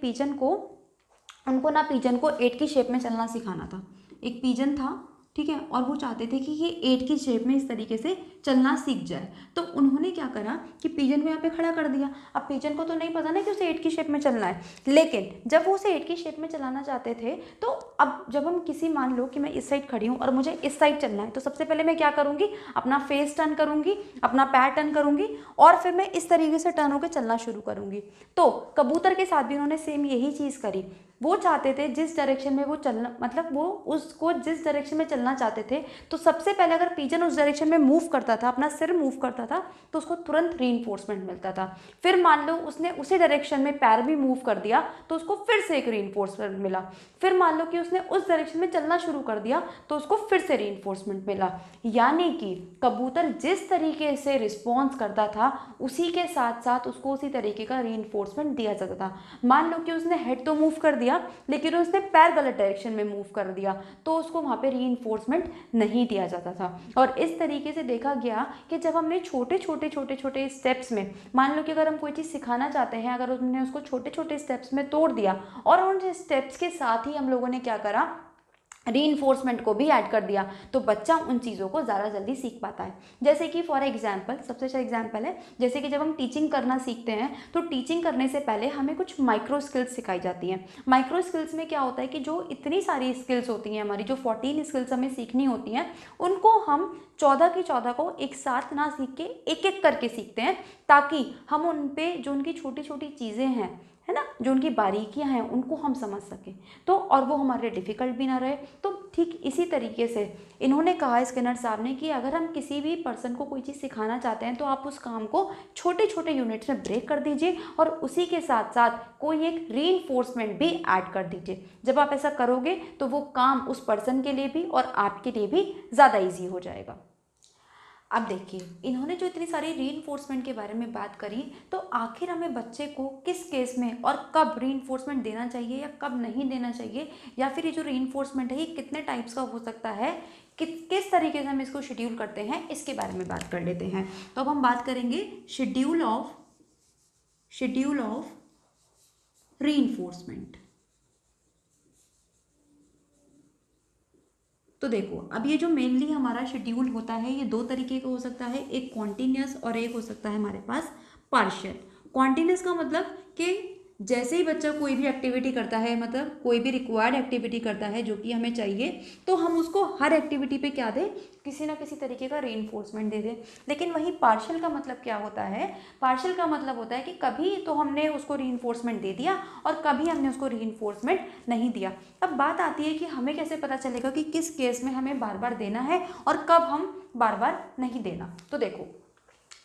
उनको ना पिजन को 8 की शेप में चलना सिखाना था। एक पिजन था, ठीक है, और वो चाहते थे कि ये 8 की शेप में इस तरीके से चलना सीख जाए। तो उन्होंने क्या करा कि पिजन को यहाँ पे खड़ा कर दिया। अब पिजन को तो नहीं पता ना कि उसे 8 की शेप में चलना है, लेकिन जब वो उसे 8 की शेप में चलाना चाहते थे तो अब जब हम मान लो कि मैं इस साइड खड़ी हूँ और मुझे इस साइड चलना है, तो सबसे पहले मैं क्या करूँगी, अपना फेस टर्न करूँगी, अपना पैर टर्न करूँगी और फिर मैं इस तरीके से टर्न होकर चलना शुरू करूँगी। तो कबूतर के साथ भी उन्होंने सेम यही चीज़ करी। वो चाहते थे जिस डायरेक्शन में वो चलना, मतलब वो उसको जिस डायरेक्शन में चलना चाहते थे, तो सबसे पहले अगर पिजन उस डायरेक्शन में मूव करता था, अपना सिर मूव करता था, तो उसको तुरंत रीइंफोर्समेंट मिलता था। फिर मान लो उसने उसी डायरेक्शन में पैर भी मूव कर दिया तो उसको फिर से एक रीइंफोर्समेंट मिला। फिर मान लो कि उसने उस डायरेक्शन में चलना शुरू कर दिया तो उसको फिर से रीइंफोर्समेंट मिला। यानी कि कबूतर जिस तरीके से रिस्पॉन्स करता था उसी के साथ साथ उसको उसी तरीके का रीइंफोर्समेंट दिया जाता था। मान लो कि उसने हेड तो मूव कर दिया लेकिन उसने पैर गलत डायरेक्शन में मूव कर दिया तो उसको वहां पे रीइंफोर्समेंट नहीं दिया जाता था। और इस तरीके से देखा गया कि जब हमने छोटे छोटे स्टेप्स में, मान लो कि अगर हम कोई चीज़ सिखाना चाहते हैं, अगर हमने उसको छोटे छोटे स्टेप्स में तोड़ दिया और उन स्टेप्स के साथ ही हम लोगों ने क्या करा, रीइंफोर्समेंट को भी ऐड कर दिया, तो बच्चा उन चीज़ों को ज़्यादा जल्दी सीख पाता है। जैसे कि फॉर एग्जांपल, सबसे अच्छा एग्जांपल है, जैसे कि जब हम टीचिंग करना सीखते हैं तो टीचिंग करने से पहले हमें कुछ माइक्रो स्किल्स सिखाई जाती हैं। माइक्रो स्किल्स में क्या होता है कि जो इतनी सारी स्किल्स होती हैं, हमारी जो 14 स्किल्स हमें सीखनी होती हैं, उनको हम 14 की 14 को एक साथ ना सीख के एक एक करके सीखते हैं, ताकि हम उन पे जो उनकी छोटी छोटी चीज़ें हैं, है ना, जो उनकी बारीकियां हैं, उनको हम समझ सकें, तो और वो हमारे डिफ़िकल्ट भी ना रहे। तो ठीक इसी तरीके से इन्होंने कहा, स्किनर साहब ने, कि अगर हम किसी भी पर्सन को कोई चीज़ सिखाना चाहते हैं तो आप उस काम को छोटे छोटे यूनिट्स में ब्रेक कर दीजिए और उसी के साथ साथ कोई एक रीइंफोर्समेंट भी ऐड कर दीजिए। जब आप ऐसा करोगे तो वो काम उस पर्सन के लिए भी और आपके लिए भी ज़्यादा ईजी हो जाएगा। अब देखिए, इन्होंने जो इतनी सारी रीइंफोर्समेंट के बारे में बात करी, तो आखिर हमें बच्चे को किस केस में और कब रीइंफोर्समेंट देना चाहिए या कब नहीं देना चाहिए, या फिर ये जो रीइंफोर्समेंट है ये कितने टाइप्स का हो सकता है, किस तरीके से हम इसको शेड्यूल करते हैं, इसके बारे में बात कर लेते हैं। तो अब हम बात करेंगे शेड्यूल ऑफ रीइंफोर्समेंट। तो देखो, अब ये जो मेनली हमारा शेड्यूल होता है ये दो तरीके का हो सकता है, एक कॉन्टिन्यूस और एक हो सकता है हमारे पास पार्शियल। कॉन्टिन्यूस का मतलब कि जैसे ही बच्चा कोई भी एक्टिविटी करता है, मतलब कोई भी रिक्वायर्ड एक्टिविटी करता है जो कि हमें चाहिए, तो हम उसको हर एक्टिविटी पे क्या दें, किसी ना किसी तरीके का रीइंफोर्समेंट दे दें। लेकिन वहीं पार्शियल का मतलब क्या होता है, पार्शियल का मतलब होता है कि कभी तो हमने उसको रीइंफोर्समेंट दे दिया और कभी हमने उसको रीइंफोर्समेंट नहीं दिया। अब बात आती है कि हमें कैसे पता चलेगा कि किस केस में हमें बार बार देना है और कब हम बार बार नहीं देना। तो देखो,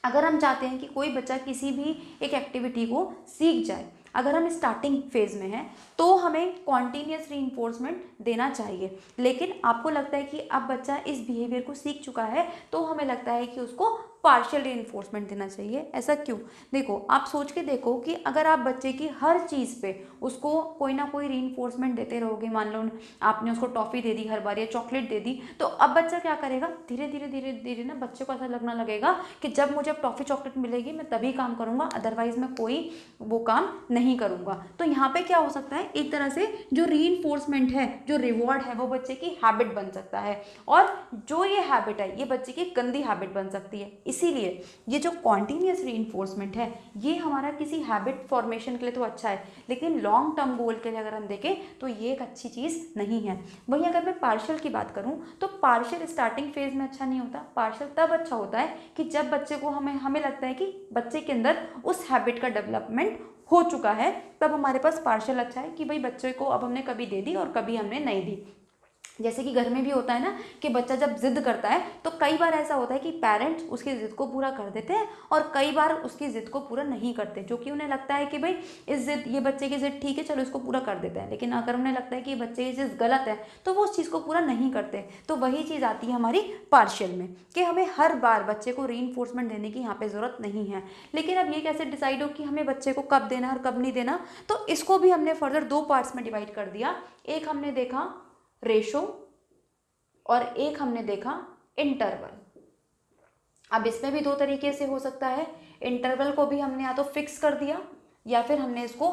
अगर हम चाहते हैं कि कोई बच्चा किसी भी एक एक्टिविटी को सीख जाए, अगर हम स्टार्टिंग फेज में हैं तो हमें कॉन्टीन्यूस रीइंफोर्समेंट देना चाहिए, लेकिन आपको लगता है कि अब बच्चा इस बिहेवियर को सीख चुका है तो हमें लगता है कि उसको पार्शियल रीइंफोर्समेंट देना चाहिए। ऐसा क्यों? देखो, आप सोच के देखो कि अगर आप बच्चे की हर चीज़ पे उसको कोई ना कोई रीइंफोर्समेंट देते रहोगे, मान लो आपने उसको टॉफ़ी दे दी हर बार या चॉकलेट दे दी, तो अब बच्चा क्या करेगा, धीरे धीरे धीरे धीरे ना बच्चे को ऐसा लगना लगेगा कि जब मुझे अब टॉफ़ी चॉकलेट मिलेगी मैं तभी काम करूँगा, अदरवाइज मैं कोई वो काम नहीं करूँगा। तो यहाँ पे क्या हो सकता है, एक तरह से जो रीइंफोर्समेंट है, जो रिवॉर्ड है, वो बच्चे की हैबिट बन सकता है, और जो ये हैबिट है ये बच्चे की गंदी हैबिट बन सकती है। इसीलिए ये जो कॉन्टीन्यूस रीइंफोर्समेंट है ये हमारा किसी हैबिट फॉर्मेशन के लिए तो अच्छा है, लेकिन लॉन्ग टर्म गोल के लिए अगर हम देखें तो ये एक अच्छी चीज़ नहीं है। वहीं अगर मैं पार्शियल की बात करूं तो पार्शियल स्टार्टिंग फेज में अच्छा नहीं होता। पार्शियल तब अच्छा होता है कि जब बच्चे को हमें लगता है कि बच्चे के अंदर उस हैबिट का डेवलपमेंट हो चुका है, तब हमारे पास पार्शियल अच्छा है कि भाई बच्चे को अब हमने कभी दे दी और कभी हमने नहीं दी। जैसे कि घर में भी होता है ना कि बच्चा जब जिद करता है तो कई बार ऐसा होता है कि पेरेंट्स उसकी जिद को पूरा कर देते हैं और कई बार उसकी जिद को पूरा नहीं करते, जो कि उन्हें लगता है कि भाई ये बच्चे की जिद ठीक है, चलो इसको पूरा कर देते हैं, लेकिन अगर उन्हें लगता है कि ये बच्चे की जिद गलत है तो वो उस चीज़ को पूरा नहीं करते। तो वही चीज़ आती है हमारी पार्शियल में कि हमें हर बार बच्चे को रीइंफोर्समेंट देने की यहाँ पे ज़रूरत नहीं है। लेकिन अब ये कैसे डिसाइड हो कि हमें बच्चे को कब देना और कब नहीं देना, तो इसको भी हमने फर्दर 2 पार्ट्स में डिवाइड कर दिया। एक हमने देखा रेशो और एक हमने देखा इंटरवल। अब इसमें भी 2 तरीके से हो सकता है। इंटरवल को भी हमने या तो फिक्स कर दिया या फिर हमने इसको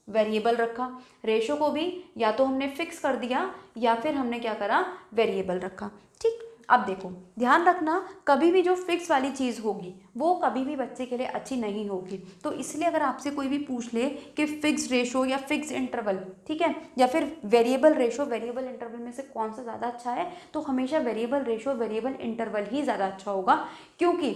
वेरिएबल रखा। रेशो को भी या तो हमने फिक्स कर दिया या फिर हमने क्या करा, वेरिएबल रखा। ठीक, अब देखो ध्यान रखना, कभी भी जो फिक्स वाली चीज़ होगी वो कभी भी बच्चे के लिए अच्छी नहीं होगी। तो इसलिए अगर आपसे कोई भी पूछ ले कि फिक्स रेशो या फिक्स इंटरवल, ठीक है, या फिर वेरिएबल रेशो वेरिएबल इंटरवल में से कौन सा ज़्यादा अच्छा है, तो हमेशा वेरिएबल रेशो वेरिएबल इंटरवल ही ज़्यादा अच्छा होगा। क्योंकि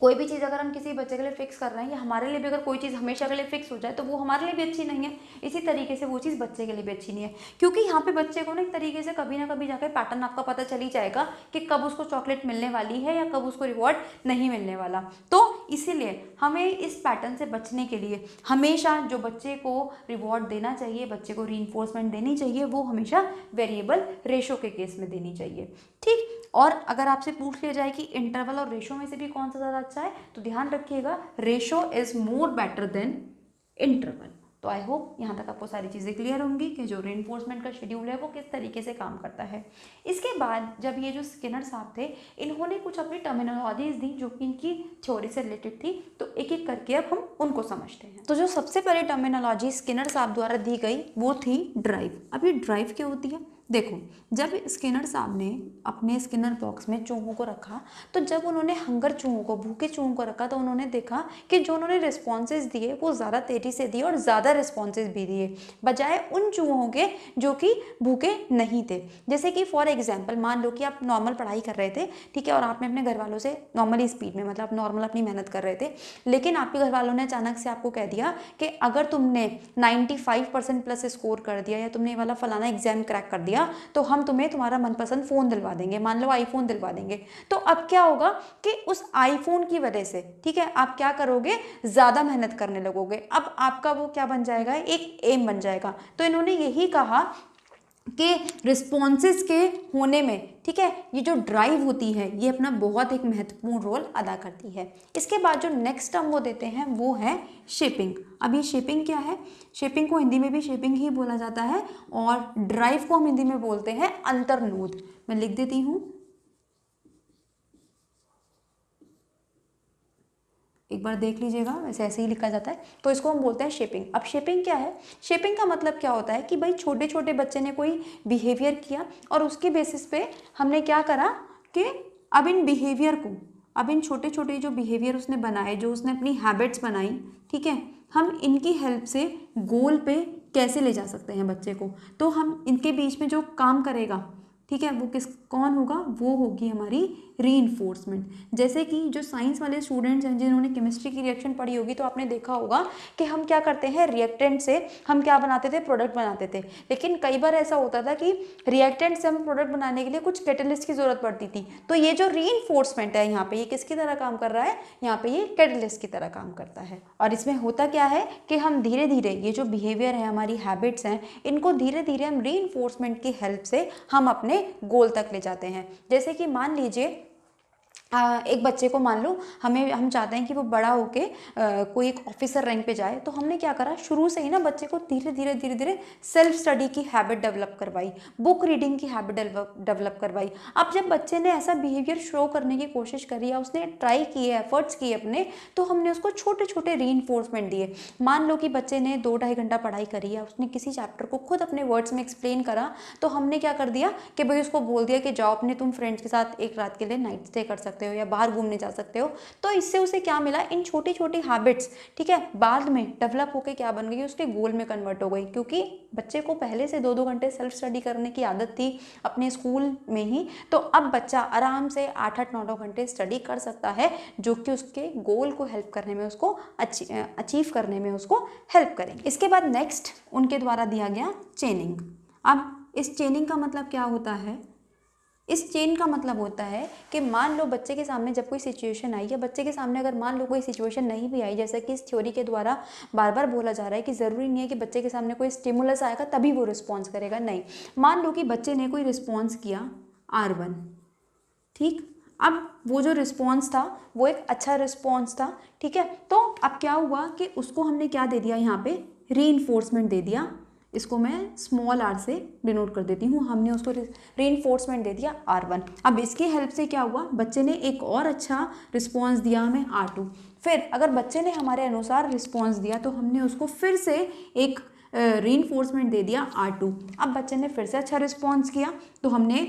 कोई भी चीज़ अगर हम किसी बच्चे के लिए फिक्स कर रहे हैं या हमारे लिए भी अगर कोई चीज़ हमेशा के लिए फिक्स हो जाए तो वो हमारे लिए भी अच्छी नहीं है। इसी तरीके से वो चीज़ बच्चे के लिए भी अच्छी नहीं है, क्योंकि यहाँ पे बच्चे को ना एक तरीके से कभी ना कभी जाकर पैटर्न आपका पता चल ही जाएगा कि कब उसको चॉकलेट मिलने वाली है या कब उसको रिवॉर्ड नहीं मिलने वाला। तो इसीलिए हमें इस पैटर्न से बचने के लिए हमेशा जो बच्चे को रिवॉर्ड देना चाहिए, बच्चे को रीइंफोर्समेंट देनी चाहिए, वो हमेशा वेरिएबल रेशो के केस में देनी चाहिए। ठीक, और अगर आपसे पूछ लिया जाए कि इंटरवल और रेशो में से भी कौन सा ज़्यादा अच्छा है, तो ध्यान रखिएगा ratio is more better than interval. तो आई होप यहाँ तक आपको सारी चीज़ें क्लियर होंगी कि जो रीइंफोर्समेंट का शेड्यूल है वो किस तरीके से काम करता है। इसके बाद जब ये जो स्किनर साहब थे, इन्होंने कुछ अपनी टर्मिनोलॉजीज दी जो कि इनकी थ्योरी से रिलेटेड थी, तो एक एक करके अब हम उनको समझते हैं। तो जो सबसे पहले टर्मिनोलॉजी स्किनर साहब द्वारा दी गई वो थी ड्राइव। अब ये ड्राइव क्या होती है? देखो, जब स्किनर साहब ने अपने स्किनर बॉक्स में चूहों को रखा, तो जब उन्होंने हंगर चूहों को, भूखे चूहों को रखा, तो उन्होंने देखा कि जो उन्होंने रिस्पॉन्सेज दिए वो ज़्यादा तेज़ी से दिए और ज़्यादा रिस्पॉन्सेज भी दिए बजाय उन चूहों के जो कि भूखे नहीं थे। जैसे कि फॉर एग्जाम्पल मान लो कि आप नॉर्मल पढ़ाई कर रहे थे, ठीक है, और आपने अपने घर वालों से नॉर्मली स्पीड में, मतलब नॉर्मल अपनी मेहनत कर रहे थे, लेकिन आपके घर वालों ने अचानक से आपको कह दिया कि अगर तुमने 95% प्लस स्कोर कर दिया या तुमने ये वाला फलाना एग्जाम क्रैक कर दिया तो हम तुम्हें तुम्हारा मनपसंद फ़ोन दिलवा देंगे, मान लो आईफोन दिलवा देंगे। तो अब क्या होगा कि उस आईफोन की वजह से, ठीक है, आप क्या करोगे, ज़्यादा मेहनत करने लगोगे। अब आपका वो क्या बन जाएगा, एक एम बन जाएगा। तो इन्होंने यही कहा कि रिस्पॉन्सेस के होने में, ठीक है, ये जो ड्राइव होती है ये अपना बहुत एक महत्वपूर्ण रोल अदा करती है। इसके बाद जो नेक्स्ट टर्म वो देते हैं वो है शेपिंग। अब ये शेपिंग क्या है? शेपिंग को हिंदी में भी शेपिंग ही बोला जाता है और ड्राइव को हम हिंदी में बोलते हैं अंतर्नोद। मैं लिख देती हूँ, एक बार देख लीजिएगा, वैसे ऐसे ही लिखा जाता है। तो इसको हम बोलते हैं शेपिंग। अब शेपिंग क्या है? शेपिंग का मतलब क्या होता है कि भाई छोटे छोटे बच्चे ने कोई बिहेवियर किया और उसके बेसिस पे हमने क्या करा कि अब इन बिहेवियर को, अब इन छोटे छोटे जो बिहेवियर उसने बनाए, जो उसने अपनी हैबिट्स बनाई, ठीक है, हम इनकी हेल्प से गोल पे कैसे ले जा सकते हैं बच्चे को। तो हम इनके बीच में जो काम करेगा, ठीक है, वो कौन होगा, वो होगी हमारी रीइंफोर्समेंट। जैसे कि जो साइंस वाले स्टूडेंट्स हैं जिन्होंने केमिस्ट्री की रिएक्शन पढ़ी होगी तो आपने देखा होगा कि हम क्या करते हैं, रिएक्टेंट से हम क्या बनाते थे, प्रोडक्ट बनाते थे। लेकिन कई बार ऐसा होता था कि रिएक्टेंट से हम प्रोडक्ट बनाने के लिए कुछ कैटलिस्ट की जरूरत पड़ती थी। तो ये जो रीइंफोर्समेंट है यहाँ पे, ये किसकी तरह काम कर रहा है, यहाँ पे ये कैटलिस्ट की तरह काम करता है। और इसमें होता क्या है कि हम धीरे धीरे ये जो बिहेवियर है, हमारी हैबिट्स हैं, इनको धीरे धीरे हम रीइंफोर्समेंट की हेल्प से हम अपने गोल तक ले जाते हैं। जैसे कि मान लीजिए एक बच्चे को मान लो हम चाहते हैं कि वो बड़ा होके कोई एक ऑफिसर रैंक पे जाए, तो हमने क्या करा, शुरू से ही ना बच्चे को धीरे धीरे सेल्फ स्टडी की हैबिट डेवलप करवाई, बुक रीडिंग की हैबिट डेवलप करवाई। अब जब बच्चे ने ऐसा बिहेवियर शो करने की कोशिश करी या उसने ट्राई किए, एफर्ट्स किए अपने, तो हमने उसको छोटे छोटे रीइंफोर्समेंट दिए। मान लो कि बच्चे ने 2-2.5 घंटा पढ़ाई करी है, उसने किसी चैप्टर को खुद अपने वर्ड्स में एक्सप्लेन करा, तो हमने क्या कर दिया कि भाई उसको बोल दिया कि जाओ अपने तुम फ्रेंड्स के साथ एक रात के लिए नाइट स्टे कर सकते हो या बाहर घूमने जा सकते हो। तो इससे उसे क्या मिला, इन छोटी छोटी हैबिट्स, ठीक है, बाद में डेवलप होकर क्या बन गई, उसके गोल में कन्वर्ट हो गई। क्योंकि बच्चे को पहले से 2-2 घंटे सेल्फ स्टडी करने की आदत थी अपने स्कूल में ही, तो अब बच्चा आराम से 8-8, 9-9 घंटे स्टडी कर सकता है, जो कि उसके गोल को हेल्प करने में, उसको अचीव करने में उसको हेल्प करेंगे। इसके बाद नेक्स्ट उनके द्वारा दिया गया चेनिंग। अब इस चेनिंग का मतलब क्या होता है, इस चेन का मतलब होता है कि मान लो बच्चे के सामने जब कोई सिचुएशन आई, या बच्चे के सामने अगर मान लो कोई सिचुएशन नहीं भी आई, जैसा कि इस थ्योरी के द्वारा बार बार बोला जा रहा है कि ज़रूरी नहीं है कि बच्चे के सामने कोई स्टिमुलस आएगा तभी वो रिस्पॉन्स करेगा, नहीं। मान लो कि बच्चे ने कोई रिस्पॉन्स किया R1, ठीक, अब वो जो रिस्पॉन्स था वो एक अच्छा रिस्पॉन्स था, ठीक है। तो अब क्या हुआ कि उसको हमने क्या दे दिया, यहाँ पे रीइंफोर्समेंट दे दिया। इसको मैं स्मॉल r से डिनोट कर देती हूँ। हमने उसको रीइंफोर्समेंट दे दिया R1। अब इसकी हेल्प से क्या हुआ, बच्चे ने एक और अच्छा रिस्पॉन्स दिया हमें R2। फिर अगर बच्चे ने हमारे अनुसार रिस्पॉन्स दिया तो हमने उसको फिर से एक रीइंफोर्समेंट दे दिया R2। अब बच्चे ने फिर से अच्छा रिस्पॉन्स किया तो हमने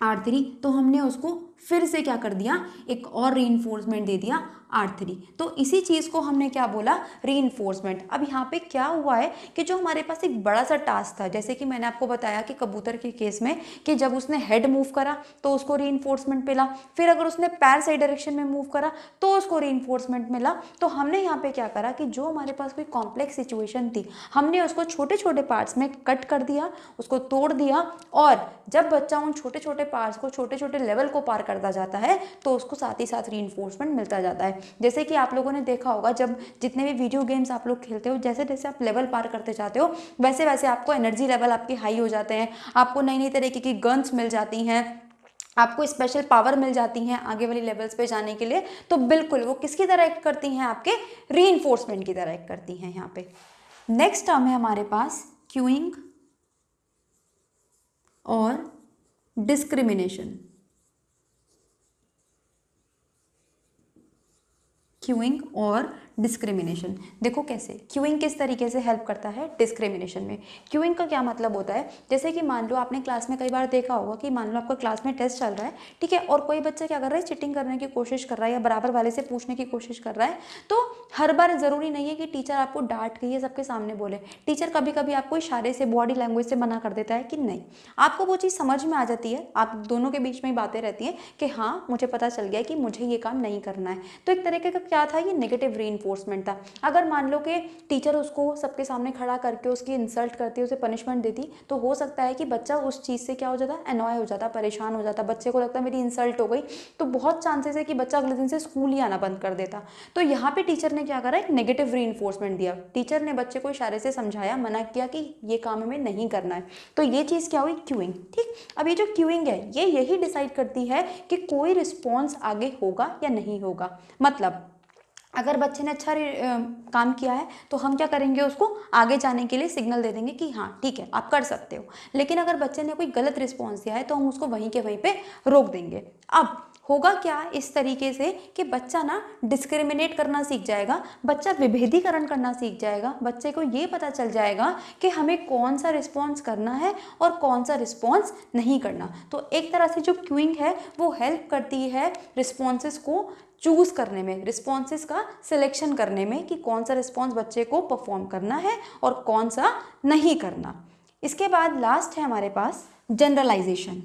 R3, तो हमने उसको फिर से क्या कर दिया, एक और रीइंफोर्समेंट दे दिया R3। तो इसी चीज़ को हमने क्या बोला, रीइंफोर्समेंट। अब यहाँ पे क्या हुआ है कि जो हमारे पास एक बड़ा सा टास्क था, जैसे कि मैंने आपको बताया कि कबूतर के केस में कि जब उसने हेड मूव करा तो उसको रीइंफोर्समेंट मिला, फिर अगर उसने पैर सही डायरेक्शन में मूव करा तो उसको रीइंफोर्समेंट मिला। तो हमने यहाँ पे क्या करा कि जो हमारे पास कोई कॉम्प्लेक्स सिचुएशन थी, हमने उसको छोटे छोटे पार्ट्स में कट कर दिया, उसको तोड़ दिया, और जब बच्चा उन छोटे छोटे पार्ट्स को, छोटे छोटे लेवल को पार करता जाता है तो उसको साथ ही साथ रीइंफोर्समेंट मिलता जाता है। जैसे कि आप लोगों ने देखा होगा, जब जितने भी वीडियो गेम्स आप लोग खेलते हो, जैसे जैसे आप लेवल पार करते जाते हो वैसे वैसे आपको एनर्जी लेवल आपके हाई हो जाते हैं, आपको नई नई तरीके की गन्स मिल जाती हैं, आपको स्पेशल पावर मिल जाती हैं आगे वाली लेवल्स पे जाने के लिए। तो बिल्कुल वो किसकी तरह एक्ट करती हैं, आपके रीइंफोर्समेंट की तरह एक्ट करती हैं। यहाँ पे नेक्स्ट टर्म है हमारे पास क्यूइंग और डिस्क्रिमिनेशन। क्यूइंग और डिस्क्रिमिनेशन, देखो कैसे क्यूइंग किस तरीके से हेल्प करता है डिस्क्रिमिनेशन में। क्यूइंग का क्या मतलब होता है, जैसे कि मान लो आपने क्लास में कई बार देखा होगा कि मान लो आपका क्लास में टेस्ट चल रहा है, ठीक है, और कोई बच्चा क्या कर रहा है, चीटिंग करने की कोशिश कर रहा है या बराबर वाले से पूछने की कोशिश कर रहा है। तो हर बार ज़रूरी नहीं है कि टीचर आपको डांट के ये सबके सामने बोले, टीचर कभी कभी आपको इशारे से, बॉडी लैंग्वेज से मना कर देता है कि नहीं, आपको वो चीज़ समझ में आ जाती है, आप दोनों के बीच में ही बातें रहती हैं कि हाँ मुझे पता चल गया कि मुझे ये काम नहीं करना है। तो एक तरीके का क्या था, ये नेगेटिव रीइंफोर्समेंट था। अगर मान लो कि टीचर उसको सबके सामने खड़ा करके उसकी इंसल्ट करती, उसे पनिशमेंट देती, तो हो सकता है कि बच्चा उस चीज़ से क्या हो जाता, एनॉय हो जाता, परेशान हो जाता, बच्चे को लगता है मेरी इंसल्ट हो गई, तो बहुत चांसेस है कि बच्चा अगले दिन से स्कूल ही आना बंद कर देता। तो यहाँ पे टीचर ने क्या करा, एक नेगेटिव रीइंफोर्समेंट दिया, टीचर ने बच्चे को इशारे से समझाया, मना किया कि ये काम हमें नहीं करना है। तो ये चीज़ क्या हुई, क्यूइंग। ठीक, अब ये जो क्यूइंग है ये यही डिसाइड करती है कि कोई रिस्पॉन्स आगे होगा या नहीं होगा। मतलब अगर बच्चे ने अच्छा काम किया है तो हम क्या करेंगे, उसको आगे जाने के लिए सिग्नल दे देंगे कि हाँ ठीक है आप कर सकते हो। लेकिन अगर बच्चे ने कोई गलत रिस्पॉन्स दिया है तो हम उसको वहीं के वहीं पे रोक देंगे। अब होगा क्या इस तरीके से कि बच्चा ना डिस्क्रिमिनेट करना सीख जाएगा, बच्चा विभेदीकरण करना सीख जाएगा, बच्चे को ये पता चल जाएगा कि हमें कौन सा रिस्पॉन्स करना है और कौन सा रिस्पॉन्स नहीं करना। तो एक तरह से जो क्यूइंग है वो हेल्प करती है रिस्पॉन्सेस को चूज़ करने में, रिस्पॉन्सेस का सिलेक्शन करने में कि कौन सा रिस्पॉन्स बच्चे को परफॉर्म करना है और कौन सा नहीं करना। इसके बाद लास्ट है हमारे पास जनरलाइजेशन।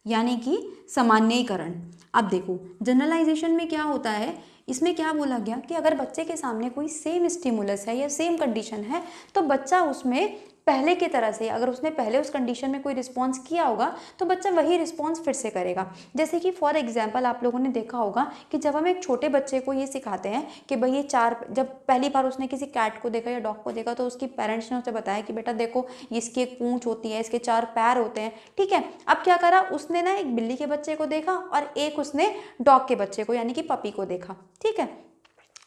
यानी कि सामान्यीकरण। अब देखो जनरलाइजेशन में क्या होता है, इसमें क्या बोला गया कि अगर बच्चे के सामने कोई सेम स्टिमुलस है या सेम कंडीशन है तो बच्चा उसमें पहले की तरह से, अगर उसने पहले उस कंडीशन में कोई रिस्पॉन्स किया होगा तो बच्चा वही रिस्पॉन्स फिर से करेगा। जैसे कि फॉर एग्जांपल आप लोगों ने देखा होगा कि जब हम एक छोटे बच्चे को ये सिखाते हैं कि भाई ये जब पहली बार उसने किसी कैट को देखा या डॉग को देखा तो उसकी पेरेंट्स ने उसे बताया कि बेटा देखो इसकी एक पूंछ होती है, इसके 4 पैर होते हैं, ठीक है। अब क्या करा उसने ना, एक बिल्ली के बच्चे को देखा और एक उसने डॉग के बच्चे को यानी कि पपी को देखा, ठीक है।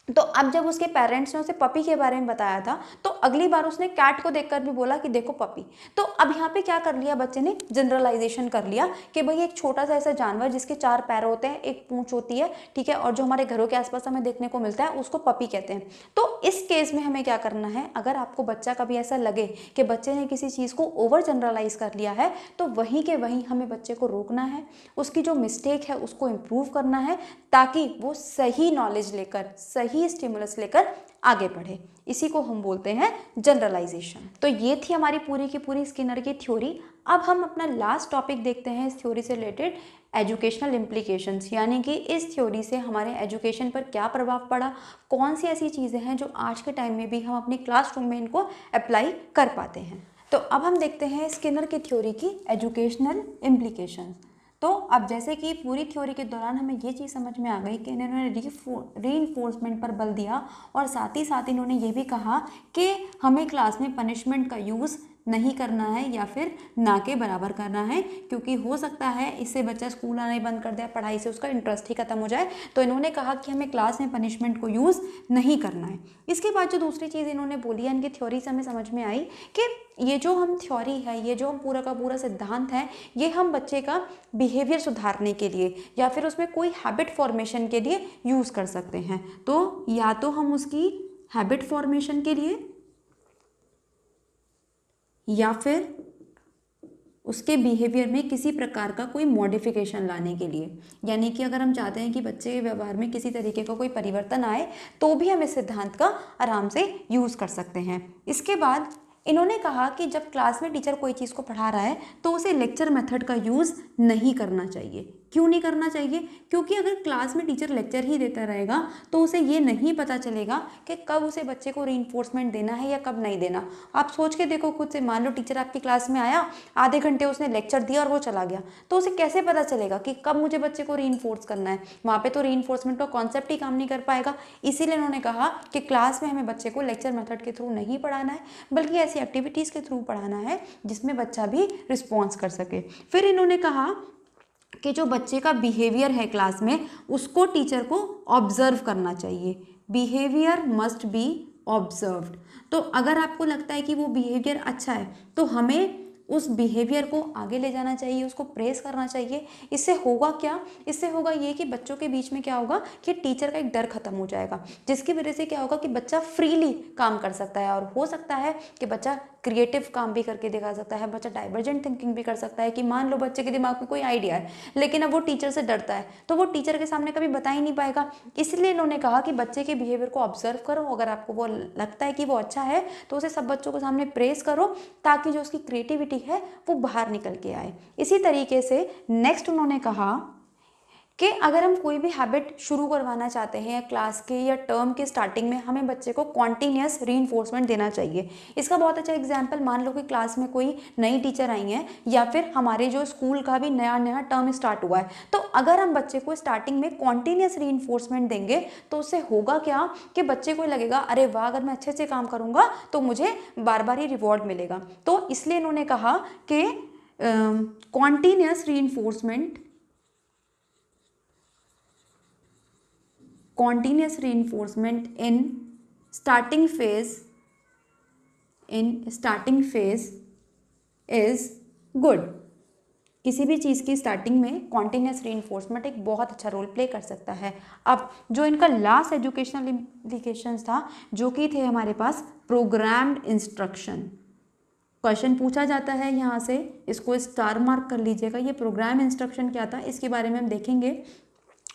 तो अब जब उसके पेरेंट्स ने उसे पपी के बारे में बताया था तो अगली बार उसने कैट को देखकर भी बोला कि देखो पपी। तो अब यहाँ पे क्या कर लिया बच्चे ने, जनरलाइजेशन कर लिया कि भाई एक छोटा सा ऐसा जानवर जिसके 4 पैर होते हैं, एक पूंछ होती है, ठीक है, और जो हमारे घरों के आसपास हमें देखने को मिलता है उसको पपी कहते हैं। तो इस केस में हमें क्या करना है, अगर आपको बच्चा कभी ऐसा लगे कि बच्चे ने किसी चीज़ को ओवर जनरलाइज कर लिया है तो वहीं के वहीं हमें बच्चे को रोकना है, उसकी जो मिस्टेक है उसको इम्प्रूव करना है ताकि वो सही नॉलेज लेकर, सही स्टिमुलस लेकर आगे बढ़े। इसी को हम बोलते हैं जनरलाइजेशन। तो ये थी हमारी पूरी की पूरी स्किनर की थ्योरी। अब हम अपना लास्ट टॉपिक देखते हैं इस थ्योरी से रिलेटेड, एजुकेशनल इम्प्लीकेशंस, यानी कि इस थ्योरी से हमारे एजुकेशन पर क्या प्रभाव पड़ा, कौन सी ऐसी चीज़ें हैं जो आज के टाइम में भी हम अपनी क्लासरूम में इनको अप्लाई कर पाते हैं। तो अब हम देखते हैं स्किनर की थ्योरी की एजुकेशनल इम्प्लीकेशंस। तो अब जैसे कि पूरी थ्योरी के दौरान हमें ये चीज़ समझ में आ गई कि इन्होंने रीइंफोर्समेंट पर बल दिया और साथ ही साथ इन्होंने ये भी कहा कि हमें क्लास में पनिशमेंट का यूज़ नहीं करना है या फिर ना के बराबर करना है, क्योंकि हो सकता है इससे बच्चा स्कूल आना ही बंद कर दे, पढ़ाई से उसका इंटरेस्ट ही खत्म हो जाए। तो इन्होंने कहा कि हमें क्लास में पनिशमेंट को यूज़ नहीं करना है। इसके बाद जो दूसरी चीज़ इन्होंने बोली है, इनकी थ्योरी से हमें समझ में आई कि ये जो हम थ्योरी है, ये जो हम पूरा का पूरा सिद्धांत है, ये हम बच्चे का बिहेवियर सुधारने के लिए या फिर उसमें कोई हैबिट फॉर्मेशन के लिए यूज़ कर सकते हैं। तो या तो हम उसकी हैबिट फॉर्मेशन के लिए या फिर उसके बिहेवियर में किसी प्रकार का कोई मॉडिफिकेशन लाने के लिए, यानी कि अगर हम चाहते हैं कि बच्चे के व्यवहार में किसी तरीके का कोई परिवर्तन आए तो भी हम इस सिद्धांत का आराम से यूज़ कर सकते हैं। इसके बाद इन्होंने कहा कि जब क्लास में टीचर कोई चीज़ को पढ़ा रहा है तो उसे लेक्चर मेथड का यूज़ नहीं करना चाहिए। क्यों नहीं करना चाहिए? क्योंकि अगर क्लास में टीचर लेक्चर ही देता रहेगा तो उसे ये नहीं पता चलेगा कि कब उसे बच्चे को रीइंफोर्समेंट देना है या कब नहीं देना। आप सोच के देखो खुद से, मान लो टीचर आपकी क्लास में आया, आधे घंटे उसने लेक्चर दिया और वो चला गया, तो उसे कैसे पता चलेगा कि कब मुझे बच्चे को रीइंफोर्स करना है? वहाँ पे तो रीइंफोर्समेंट का कॉन्सेप्ट ही काम नहीं कर पाएगा। इसीलिए उन्होंने कहा कि क्लास में हमें बच्चे को लेक्चर मेथड के थ्रू नहीं पढ़ाना है, बल्कि ऐसी एक्टिविटीज़ के थ्रू पढ़ाना है जिसमें बच्चा भी रिस्पॉन्स कर सके। फिर इन्होंने कहा कि जो बच्चे का बिहेवियर है क्लास में उसको टीचर को ऑब्जर्व करना चाहिए। Behaviour must be observed. तो अगर आपको लगता है कि वो बिहेवियर अच्छा है तो हमें उस बिहेवियर को आगे ले जाना चाहिए, उसको प्रेस करना चाहिए। इससे होगा क्या? इससे होगा ये कि बच्चों के बीच में क्या होगा कि टीचर का एक डर खत्म हो जाएगा, जिसकी वजह से क्या होगा कि बच्चा फ्रीली काम कर सकता है और हो सकता है कि बच्चा क्रिएटिव काम भी करके दिखा सकता है, बच्चा डाइवर्जेंट थिंकिंग भी कर सकता है। कि मान लो बच्चे के दिमाग में कोई आइडिया है लेकिन अब वो टीचर से डरता है तो वो टीचर के सामने कभी बता ही नहीं पाएगा। इसलिए इन्होंने कहा कि बच्चे के बिहेवियर को ऑब्जर्व करो, अगर आपको वो लगता है कि वो अच्छा है तो उसे सब बच्चों के सामने प्रेस करो ताकि जो उसकी क्रिएटिविटी है वो बाहर निकल के आए। इसी तरीके से नेक्स्ट उन्होंने कहा कि अगर हम कोई भी हैबिट शुरू करवाना चाहते हैं या क्लास के या टर्म के स्टार्टिंग में, हमें बच्चे को कॉन्टीन्यूस रीइंफोर्समेंट देना चाहिए। इसका बहुत अच्छा एग्जांपल, मान लो कि क्लास में कोई नई टीचर आई हैं या फिर हमारे जो स्कूल का भी नया नया टर्म स्टार्ट हुआ है, तो अगर हम बच्चे को स्टार्टिंग में कॉन्टीन्यूस रीइंफोर्समेंट देंगे तो उससे होगा क्या कि बच्चे को लगेगा अरे वाह, अगर मैं अच्छे से काम करूँगा तो मुझे बार बार ही रिवॉर्ड मिलेगा। तो इसलिए इन्होंने कहा कि continuous reinforcement in starting phase is good। किसी भी चीज़ की स्टार्टिंग में कॉन्टीन्यूस रीइंफोर्समेंट एक बहुत अच्छा रोल प्ले कर सकता है। अब जो इनका लास्ट एजुकेशनल इम्प्लीकेशंस था जो कि थे हमारे पास प्रोग्राम्ड इंस्ट्रक्शन। क्वेश्चन पूछा जाता है यहाँ से, इसको स्टार मार्क कर लीजिएगा। ये प्रोग्राम इंस्ट्रक्शन क्या था इसके बारे में हम देखेंगे।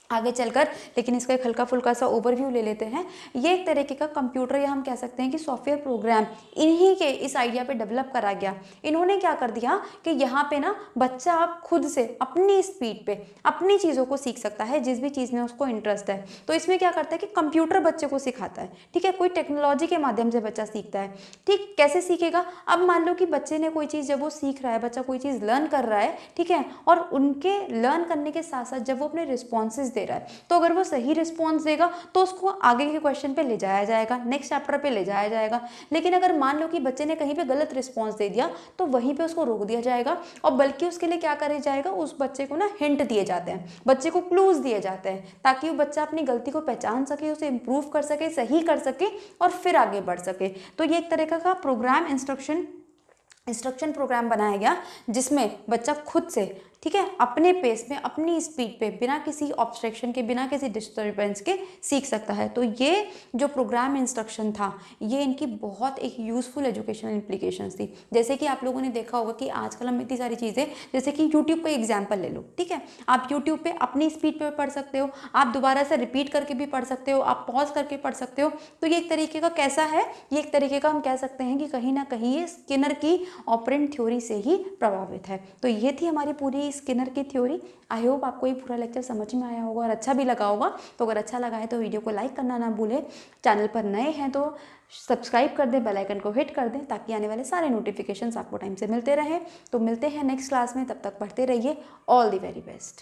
आगे चलकर, लेकिन इसका एक हल्का फुल्का सा ओवरव्यू ले लेते हैं। ये एक तरीके का कंप्यूटर या हम कह सकते हैं कि सॉफ्टवेयर प्रोग्राम इन्हीं के इस आइडिया पे डेवलप करा गया। इन्होंने क्या कर दिया कि यहाँ पे ना बच्चा आप खुद से अपनी स्पीड पे अपनी चीज़ों को सीख सकता है, जिस भी चीज़ में उसको इंटरेस्ट है। तो इसमें क्या करता है कि कंप्यूटर बच्चे को सिखाता है, ठीक है, कोई टेक्नोलॉजी के माध्यम से बच्चा सीखता है। ठीक, कैसे सीखेगा? अब मान लो कि बच्चे ने कोई चीज़, जब वो सीख रहा है, बच्चा कोई चीज़ लर्न कर रहा है, ठीक है, और उनके लर्न करने के साथ साथ जब वो अपने रिस्पॉन्सेज दे रहा है, तो अगर वो सही रिस्पॉन्स देगा तो उसको आगे के क्वेश्चन पे ले जाया जाएगा, नेक्स्ट चैप्टर पे ले जाया जाएगा। लेकिन अगर मान लो कि बच्चे ने कहीं पे गलत रिस्पॉन्स दे दिया तो वहीं पे उसको रोक दिया जाएगा, और बल्कि उसके लिए क्या करा जाएगा, उस बच्चे को ना हिंट दिए जाते हैं, बच्चे को क्लूज दिए जाते हैं, ताकि वो बच्चा अपनी गलती को पहचान सके, उसे इम्प्रूव कर सके, सही कर सके और फिर आगे बढ़ सके। तो ये एक तरीका का प्रोग्राम इंस्ट्रक्शन प्रोग्राम बनाया गया, जिसमें बच्चा खुद से, ठीक है, अपने पेस में अपनी स्पीड पे बिना किसी ऑब्स्ट्रक्शन के, बिना किसी डिस्टर्बेंस के सीख सकता है। तो ये जो प्रोग्राम इंस्ट्रक्शन था, ये इनकी बहुत एक यूज़फुल एजुकेशनल इम्प्लीकेशंस थी। जैसे कि आप लोगों ने देखा होगा कि आजकल हम इतनी सारी चीज़ें, जैसे कि यूट्यूब का एग्जाम्पल ले लो, ठीक है, आप यूट्यूब पे अपनी स्पीड पे पढ़ सकते हो, आप दोबारा से रिपीट करके भी पढ़ सकते हो, आप पॉज करके पढ़ सकते हो। तो ये एक तरीके का कैसा है, ये एक तरीके का हम कह सकते हैं कि कहीं ना कहीं ये स्किनर की ऑपरेंट थ्योरी से ही प्रभावित है। तो ये थी हमारी पूरी स्किनर की थ्योरी। आई होप आपको ये पूरा लेक्चर समझ में आया होगा और अच्छा भी लगा होगा। तो अगर अच्छा लगा है तो वीडियो को लाइक करना ना भूलें, चैनल पर नए हैं तो सब्सक्राइब कर दें, बेल आइकन को हिट कर दें, ताकि आने वाले सारे नोटिफिकेशंस आपको टाइम से मिलते रहें। तो मिलते हैं नेक्स्ट क्लास में, तब तक पढ़ते रहिए। All the very best.